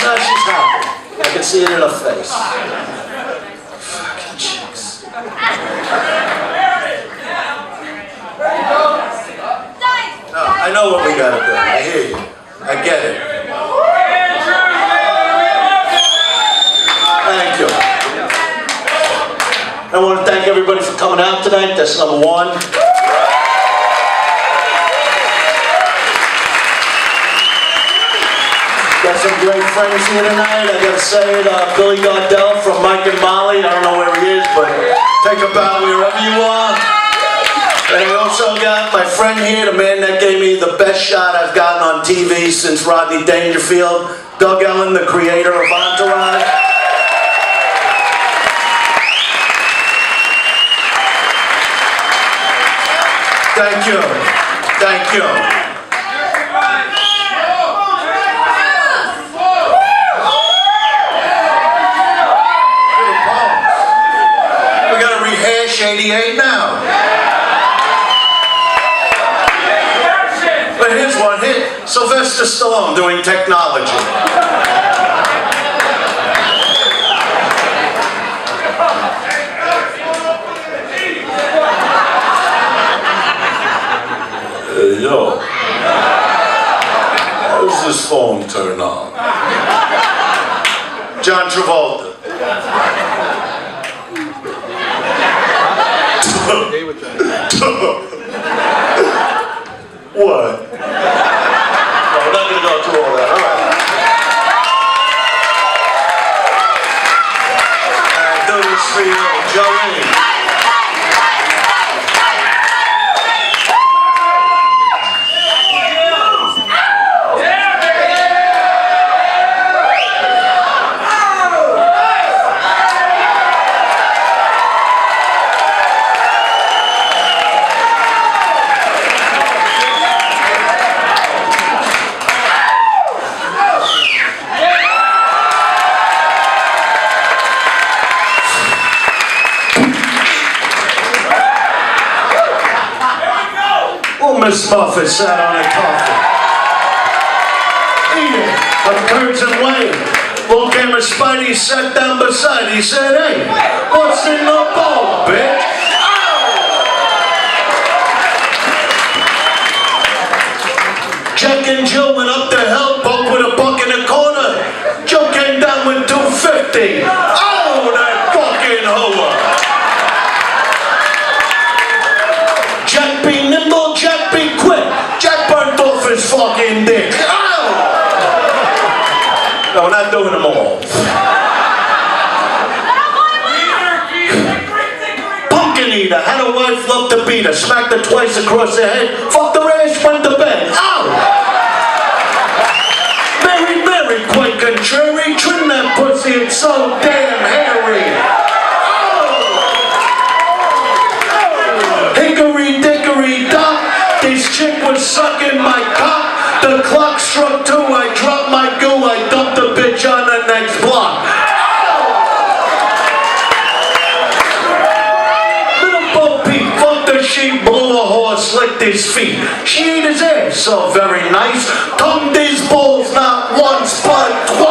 now she's happy. I can see it in her face. Fucking chicks. No, I know what we gotta do. I hear you. I get it. Thank you. I want to thank everybody for coming out tonight. That's number one. Got some great friends here tonight. I gotta say it, Billy Gardell from Mike and Molly. I don't know where he is, but take a bow wherever you are. And I also got my friend here, the man that gave me the best shot I've gotten on TV since Rodney Dangerfield, Doug Ellen, the creator of Entourage. Thank you. Thank you. We gotta rehash 88 now. But here's one hit. Sylvester Stallone doing Technology. Yo, how does this phone turn on? John Travolta. What? No, we're not going to go through all that. All right. I do this for you, Joey. Miss Muffet sat on a coffin. Eating a curds and whey. Full camera Spidey sat down beside. He said, hey, what's in the bowl, bitch? Jack and Jill went up the hill, both with a buck in the corner. Joe came down with 250. Oh, that fucking hoe. Jack be nimble, Jack be quick. Jack burnt off his fucking dick. Ow! No, we're not doing them all. beat her, smacked her twice across the head, fucked her ass, went to bed. Ow! Mary, quite contrary, trim that pussy, it's so damn hairy. Ow! Hickory dickory dock, this chick was sucking my cock. The clock struck 2, I dropped my goo, I dumped the bitch on the next block. She blew a horse, licked his feet. She ate his ass, so very nice. Tongued his balls not once but twice.